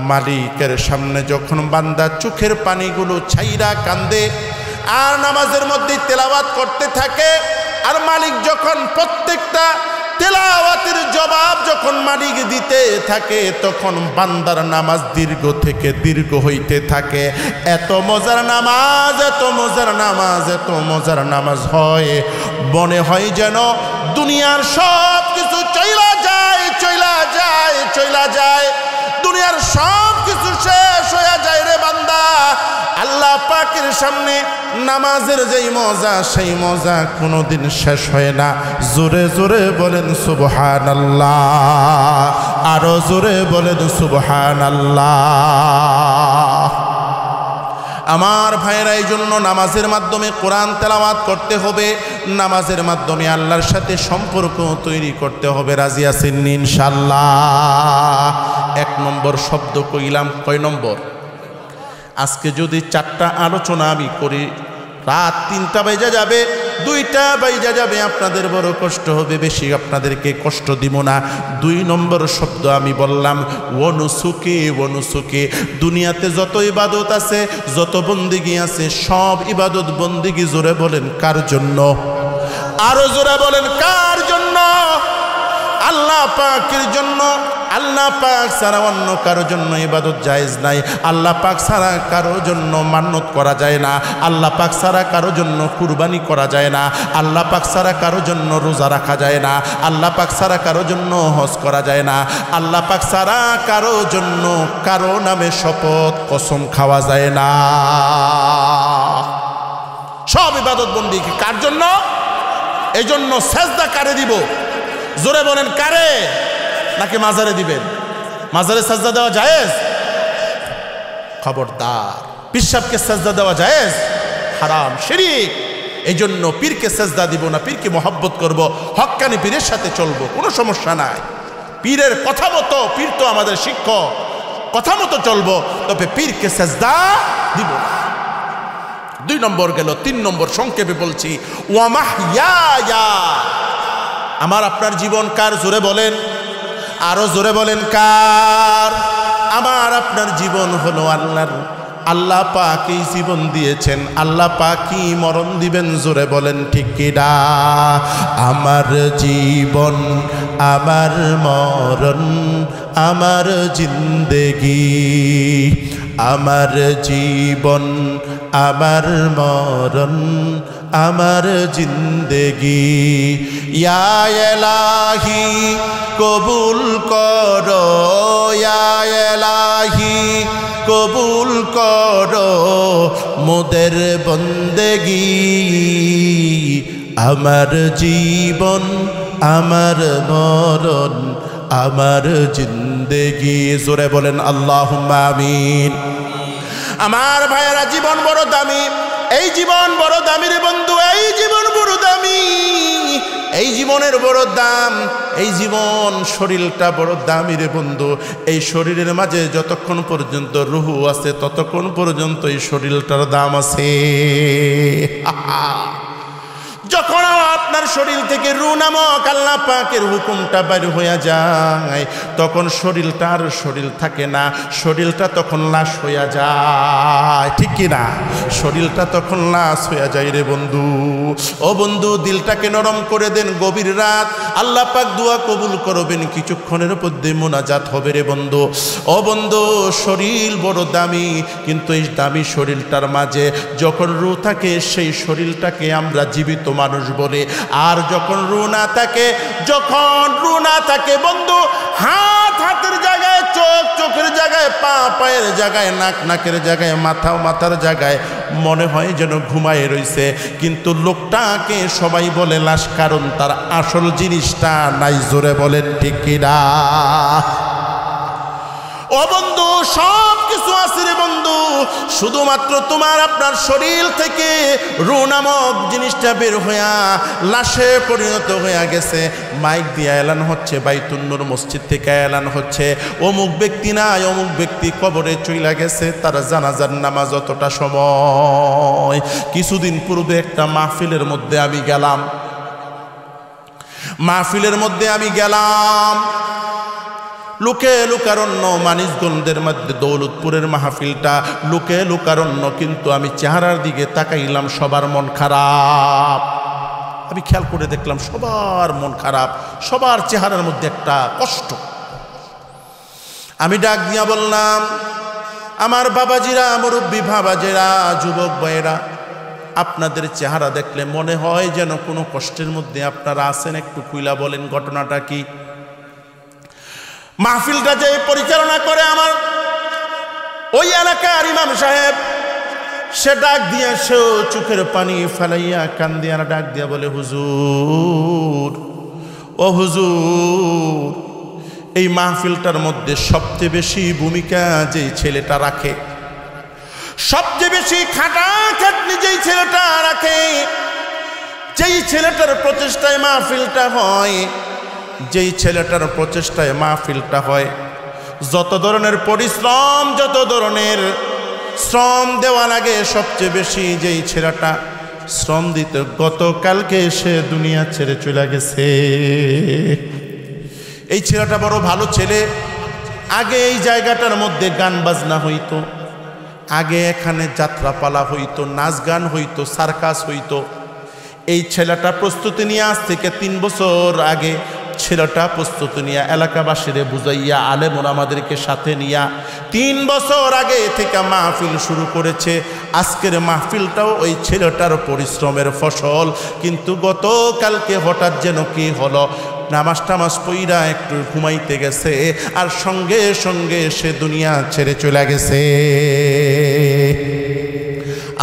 মালিকের সামনে যখন বান্দা চোখের পানিগুলো ছাইরা কান্দে আর নামাজের মধ্যে তেলাওয়াত করতে থাকে, আর মালিক যখন প্রত্যেকটা তেলাওয়াতের জবাব যখন মালিক দিতে থাকে, তখন বান্দার নামাজ দীর্ঘ থেকে দীর্ঘ হইতে থাকে। এত মজার নামাজ, এত মজার নামাজ, এত মজার নামাজ হয়, মনে হয় যেন দুনিয়ার সব কিছু চইলা যায়, চইলা যায়, চইলা যায়, দুনিয়ার সব কিছু শেষ হয়ে যায় রে বান্দা। আল্লাহ পাকের সামনে নামাজের যেই মজা, সেই মজা কোনোদিন শেষ হয় না। জোরে জোরে বলেন সুবহানাল্লাহ, আরো জোরে বলেন সুবহানাল্লাহ। আমার ভাইয়েরা, এই জন্য নামাজের মাধ্যমে কোরআন তেলাওয়াত করতে হবে, নামাজের মাধ্যমে আল্লাহর সাথে সম্পর্ক তৈরি করতে হবে। রাজি আছেন ইনশাআল্লাহ? এক নম্বর শব্দ কইলাম, কয় নম্বর? আজকে যদি 4টা আলোচনা আমি করি, রাত 3টা বাজে যাবে, 2টা বাজে যাবে, আপনাদের বড় কষ্ট হবে। বেশি আপনাদেরকে কষ্ট দিব না। 2 নম্বর শব্দ আমি বললাম ওয়ানুসুকে। ওয়ানুসুকে, দুনিয়াতে যত ইবাদত আছে, যত বন্দিগি আছে, সব ইবাদত বন্দিগি জোরে বলেন কার জন্য? আরো জোরে বলেন কার জন্য? আল্লাহ পাকের জন্য। আল্লাহ পাক ছাড়া অন্য কারোর জন্য ইবাদত জায়েজ নাই। আল্লাহ পাক ছাড়া কারোর জন্য মান্নত করা যায় না। আল্লাহ পাক ছাড়া কারোর জন্য কুরবানি করা যায় না। আল্লাহ পাক ছাড়া কারোর জন্য রোজা রাখা যায় না। আল্লাহ পাক ছাড়া কারোর জন্য হজ করা যায় না। আল্লাহ পাক ছাড়া কারোর জন্য কারো নামে শপথ কসম খাওয়া যায় না। সব ইবাদত বন্দি কার জন্য? এই জন্য সেজদা কারে দিব? জোরে বলেন কারে? নাকি মাজারে দিবেন? মাজারে সাজদা দেওয়া জায়েজ? খবরদার, পিশাবকে সাজদা দেওয়া জায়েজ? হারাম, শিরক। এই জন্য পীরকে সাজদা দিব না, পীরকে মহব্বত করব, হক্কানি পীরের সাথে চলবো, কোনো সমস্যা নাই। পীরের কথা মতো, পীর তো আমাদের শিক্ষক, কথা মতো চলবো, তবে পীরকে সাজদা দিব না। 2 নম্বর গেল। 3 নম্বর সংক্ষেপে বলছি, ওয়া মাহইয়া। আমার আপনার জীবন কার? জোরে বলেন, আরো জোরে বলেন কার? আমার আপনার জীবন হলো আল্লাহর। আল্লাহ পাকই জীবন দিয়েছেন, আল্লাহ পাকই মরণ দিবেন। জোরে বলেন ঠিক কিনা? আমার জীবন, আমার মরণ, আমার জিন্দেগি, আমার জীবন, আমার মরণ, আমার জিন্দেগি। ইয়া এলাহি কবুল করো, ইয়া এলাহি কবুল করো মোদের বন্দেগি। আমার জীবন, আমার মরণ, আমার জিন্দেগি। জোরে বলেন আল্লাহুম্মা আমিন। আমার ভাইয়েরা, জীবন বড় দামি, এই জীবন বড় দামি রে বন্ধু, এই জীবন বড় দামি, এই জীবনের বড় দাম, এই জীবন শরীরটা বড় দামি রে বন্ধু। এই শরীরের মাঝে যতক্ষণ পর্যন্ত রুহু আছে ততক্ষণ পর্যন্ত এই শরীরটার দাম আছে। যখন আপনার শরীর থেকে রূহ নামক আল্লাহ পাকের হুকুমটা বাইর হয়ে যায়, তখন শরীরটা আর শরীর থাকে না, শরীরটা তখন লাশ হয়ে যায়, ঠিক কি না? শরীরটা তখন লাশ হয়ে যায় রে বন্ধু। ও বন্ধু, দিলটাকে নরম করে দেন। গভীর রাত আল্লাহ পাক দোয়া কবুল করবেন, কিছুক্ষণের মধ্যে মোনাজাত হবে রে বন্ধু। ও বন্ধু, শরীর বড় দামি, কিন্তু এই দামি শরীরটার মাঝে যখন রূহ থাকে সেই শরীরটাকে আমরা জীবিত মানুষ বলে। আর যখন রূহ না থাকে, যখন রূহ না থাকে বন্ধু, হাত হাতের জায়গায়, চোখ চোখের জায়গায়, পা পায়ের জায়গায়, নাক নাকের জায়গায়, মাথা মাথার জায়গায় মনে হয় যেন ঘুমায় রইছে, কিন্তু লোকটাকে সবাই বলে লাশ, কারণ তার আসল জিনিসটা নাই। জোরে বলেন ঠিক কিনা? ও বন্ধু, সব কিছু আছে রে বন্ধু, শুধুমাত্র তোমার আপনার শরীর থেকে রূহ নামক জিনিসটা বের হইয়া লাশে পরিণত হয়ে গেছে। মাইক দিয়ে এলান হচ্ছে, বাইতুন নূর মসজিদ থেকে এলান হচ্ছে, অমুক ব্যক্তি নাই, অমুক ব্যক্তি কবরে চইলা গেছে, তার জানাজার নামাজ অতটা সময়। কিছুদিন পূর্বে একটা মাহফিলের মধ্যে আমি গেলাম, মাহফিলের মধ্যে আমি গেলাম, লোকে লোকারণ্য, মানিকগঞ্জের মধ্যে দৌলতপুরের মাহফিলটা, লোকে লোকারণ্য, কিন্তু আমি চেহারার দিকে তাকাইলাম, সবার মন খারাপ। আমি খেয়াল করে দেখলাম সবার মন খারাপ, সবার চেহারার মধ্যে একটা কষ্ট। আমি ডাক দিয়া বললাম, আমার বাবাজিরা, মুরব্বী বাবাজিরা, যুবক ভাইয়েরা, আপনাদের চেহারা দেখলে মনে হয় যেন কোনো কষ্টের মধ্যে আপনারা আছেন, একটু খুইলা বলেন ঘটনাটা কি? মাহফিলটা যে পরিচালনা করে আমার ওই এলাকার ইমাম সাহেব, সে ডাক দিয়া, সেও চোখের পানি ফেলাইয়া কান্দিয়া ডাক দিয়া বলে, হুজুর, ও হুজুর, এই মাহফিলটার মধ্যে সবচেয়ে বেশি ভূমিকা যেই ছেলেটা রাখে, সবচেয়ে বেশি খাটাখাটনি যেই ছেলেটা রাখে, যেই ছেলেটার প্রচেষ্টায় মাহফিলটা হয়, যেই ছেলেটার প্রচেষ্টায় মাহফিলটা হয়, যত ধরনের পরিশ্রম, যত ধরনের শ্রম দেওয়া লাগে, সবচেয়ে বেশি যেই ছেলেটা শ্রম দিত, গতকালকে সে দুনিয়া ছেড়ে চলে গেছে। এই ছেলেটা বড় ভালো ছেলে। আগে এই জায়গাটার মধ্যে গান বাজনা হইতো, আগে এখানে যাত্রাপালা হইতো, নাচ গান হইতো, সার্কাস হইতো। এই ছেলেটা প্রস্তুতি নিয়ে আজ থেকে 3 বছর আগে ছেলেটা প্রস্তুতি নিয়ে এলাকাবাসীরে বুঝাইয়া, আলেম ওলামাদেরকে সাথে নিয়া 3 বছর আগে থেকে মাহফিল শুরু করেছে। আজকের মাহফিলটাও ওই ছেলেটার পরিশ্রমের ফসল। কিন্তু গতকালকে হঠাৎ যেন কি হলো, নামাজ টামাজ পইরা একটু ঘুমাইতে গেছে, আর সঙ্গে সঙ্গে সে দুনিয়া ছেড়ে চলে গেছে।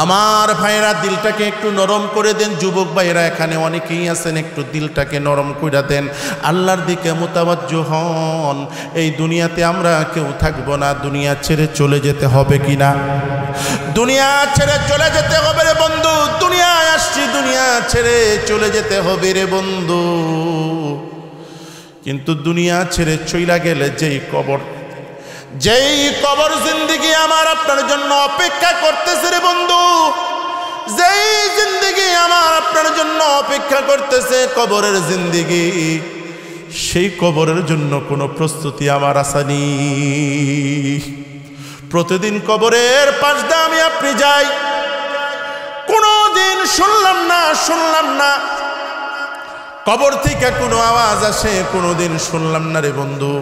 আমার ভাইরা, দিলটাকে একটু নরম করে দেন। যুবক ভাইরা এখানে অনেকেই আছেন, একটু দিলটাকে নরম করে দেন, আল্লাহর দিকে মুতাওয়াজ্জু হন। এই দুনিয়াতে আমরা কেউ থাকবো না, দুনিয়া ছেড়ে চলে যেতে হবে কিনা? দুনিয়া ছেড়ে চলে যেতে হবে রে বন্ধু। দুনিয়ায় আসছি, দুনিয়া ছেড়ে চলে যেতে হবে রে বন্ধু। কিন্তু দুনিয়া ছেড়ে চইলা গেলে যেই কবর, যেই কবর জিন্দেগি আমার আপনার জন্য অপেক্ষা করতেছে রে বন্ধু, যেই জিন্দেগি আমার আপনার জন্য অপেক্ষা করতেছে, কবরের জিন্দেগি, সেই কবরের জন্য কোনো প্রস্তুতি আমার আসেনি। প্রতিদিন কবরের পাশ দিয়ে আমি আপনি যাই, কোনোদিন শুনলাম না কবর থেকে কোনো আওয়াজ আসে, কোনোদিন শুনলাম না রে বন্ধু।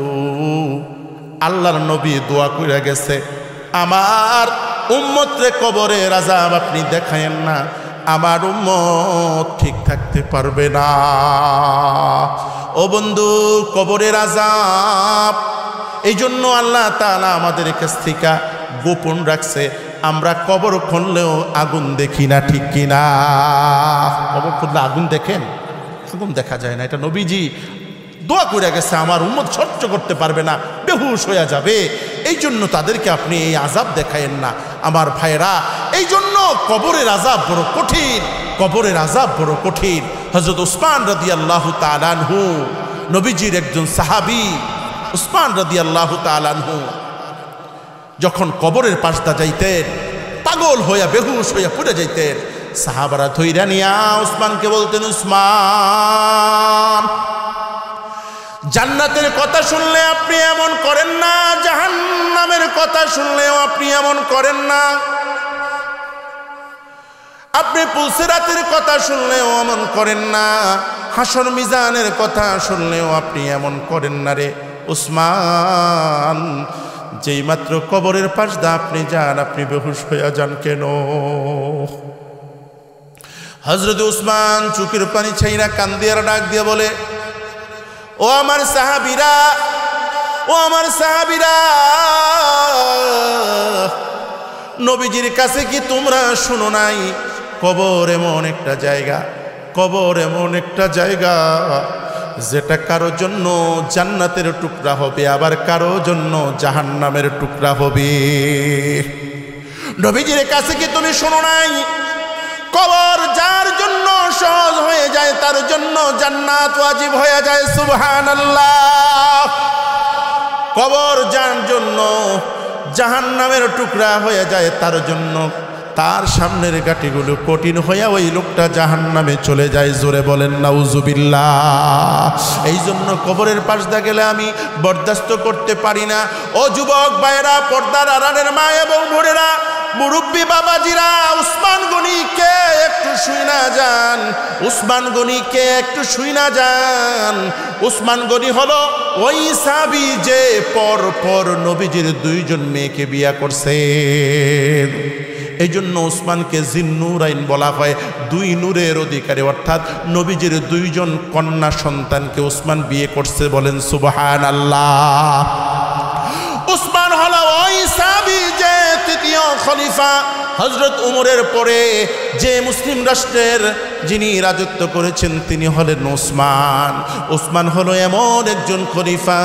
আল্লাহর নবী দোয়া কইরা গেছে, আমার উম্মত রে কবরের আযাব আপনি দেখায়েন না, আমার উম্মত ঠিক থাকতে পারবে না। ও বন্ধু, কবরের আযাব এই জন্য আল্লাহ তাআলা আমাদের কাছ থেকে গোপন রাখছে। আমরা কবর খুললেও আগুন দেখি না, ঠিক কিনা? কবর খুললে আগুন দেখেন? আগুন দেখা যায় না। এটা নবীজি দোয়া করে গেছে আমার উম্মত সহ্য করতে পারবে না, বেহুশ হয়ে যাবে, এই জন্য তাদেরকে আপনি এই আযাব দেখায়েন না। আমার ভাইরা, এই জন্য কবরের আযাব বড় কঠিন, কবরের আযাব বড় কঠিন। হযরত উসমান রাদিয়াল্লাহু তাআলা আনহু, নবীজির একজন সাহাবী উসমান রাদিয়াল্লাহু তাআলা আনহু যখন কবরের পাশ দা যাইতেন, পাগল হইয়া বেহুশ হইয়া পড়ে যাইতেন, সাহাবারা ধইরা নিয়া উসমানকে বলতেন, উসমান, জান্নাতের কথা শুনলে আপনি এমন করেন না, জাহান্নামের কথা শুনলেও আপনি এমন করেন না, আপনি পুলসিরাতের কথা শুনলেও এমন করেন না, হাসর মিজানের কথা শুনলেও আপনি এমন করেন না রে উসমান। যেই মাত্র কবরের পাশ দা আপনি যান, আপনি বেহুশ হইয়া যান কেন? হযরত উসমান চোখের পানি ছাইরা কান্দিয়ার ডাক দিয়ে বলে, ও আমার সাহাবীরা, ও আমার সাহাবীরা, নবীজির কাছে কি তোমরা শুনো নাই? কবর এমন একটা জায়গা, কবর এমন একটা জায়গা যেটা কারো জন্য জান্নাতের টুকরা হবে, আবার কারো জন্য জাহান্নামের টুকরা হবে। নবীজির কাছে কি তুমি শোনো নাই? কবর যার জন্য সহজ হয়ে যায় তার জন্য জান্নাত ওয়াজিব হয়ে যায়। সুবহানাল্লাহ। কবর যার জন্য জাহান্নামের টুকরা হয়ে যায় তার জন্য তার সামনের গাটিগুলো কঠিন হইয়া ওই লোকটা জাহান্নামে চলে যায়। জোরে বলেন নাউজুবিল্লাহ। এই জন্য কবরের পাশ দা গেলে আমি বরদাস্ত করতে পারি না। ও যুবক ভাইয়েরা, পর্দার আড়ালের মা এবং বোনেরা, মুরব্বী বাবাজিরা, উসমান গনিকে একটু শুই না যান, উসমান গনিকে একটু শুই না যান। উসমান গনি হলো ওই সাহাবী যে পর পর নবীজির দুইজন মেয়েকে বিয়া করছে। এই জন্য উসমানকে জিন্নুরাইন বলা হয়, দুই নূরের অধিকারী, অর্থাৎ নবীজির দুইজন কন্যা সন্তানকে উসমান বিয়ে করছে। বলেন সুবহানাল্লাহ। উসমান হলো ওই সাহাবী যে তৃতীয় খলিফা, হযরত উমরের পরে যে মুসলিম রাষ্ট্রের যিনি রাজত্ব করেছেন তিনি হলেন উসমান। উসমান হলো এমন একজন খলিফা,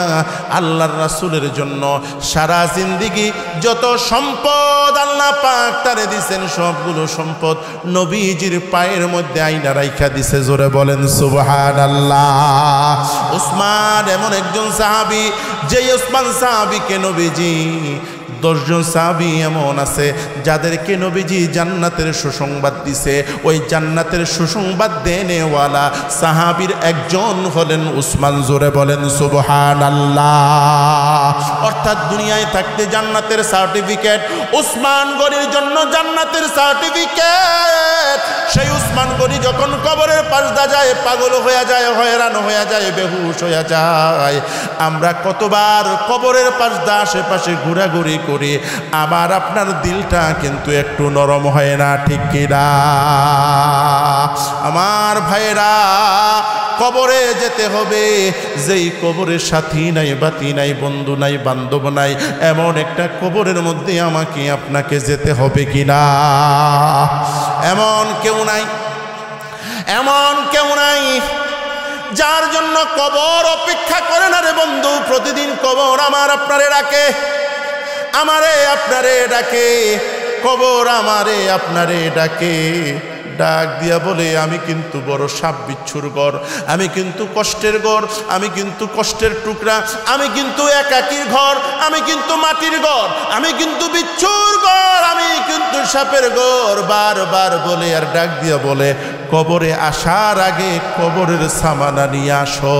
আল্লাহর রাসূলের জন্য সারা জিন্দেগি যত সম্পদ আল্লাহ পাক তারে দিয়েছেন সবগুলো সম্পদ নবীজির পায়ের মধ্যে আইনা রাইখা দিছে। জোরে বলেন সুবহানাল্লাহ। উসমান এমন একজন সাহাবী, যে উসমান সাহাবীকে নবীজি 10 জন সাহাবী এমন আছে যাদেরকে নবীজি জান্নাতের সুসংবাদ দিছে। ওই জান্নাতের সুসংবাদ দেনেওয়ালা সাহাবীর একজন হলেন উসমান। জোরে বলেন সুবহানাল্লাহ। অর্থাৎ দুনিয়ায় থাকতে জান্নাতের সার্টিফিকেট, উসমান গনির জন্য জান্নাতের সার্টিফিকেট। সেই উসমান গনি যখন কবরের পাশ দা যায়, পাগল হয়ে যায়, হয়রান হয়ে যায়, বেহুশ হয়ে যায়। আমরা কতবার কবরের পাশ দা আশেপাশে ঘোরাঘুরি করি, আবার আপনার দিলটা কিন্তু একটু নরম হয় না, ঠিক কিনা? আমার ভাইরা, কবরে যেতে হবে। যেই কবরের সাথী নাই, বাতি নাই, বন্ধু নাই, বান্ধব নাই, এমন একটা কবরের মধ্যে আমাকে আপনাকে যেতে হবে কিনা? এমন কেউ নাই, এমন কেউ নাই যার জন্য কবর অপেক্ষা করে না রে বন্ধু। প্রতিদিন কবর আমার আপনারে ডাকে, আমারে আপনারে ডাকে, কবর আমারে আপনারে ডাকে। ডাক দিয়া বলে, আমি কিন্তু বড় সাপ বিচ্ছুর ঘর, আমি কিন্তু কষ্টের ঘর, আমি কিন্তু কষ্টের টুকরা, আমি কিন্তু একাকীর ঘর, আমি কিন্তু মাটির ঘর, আমি কিন্তু বিচ্ছুর ঘর, আমি কিন্তু সাপের ঘর। বারবার বলে আর ডাক দিয়া বলে, কবরে আসার আগে কবরের সামানা নিয়ে আসো।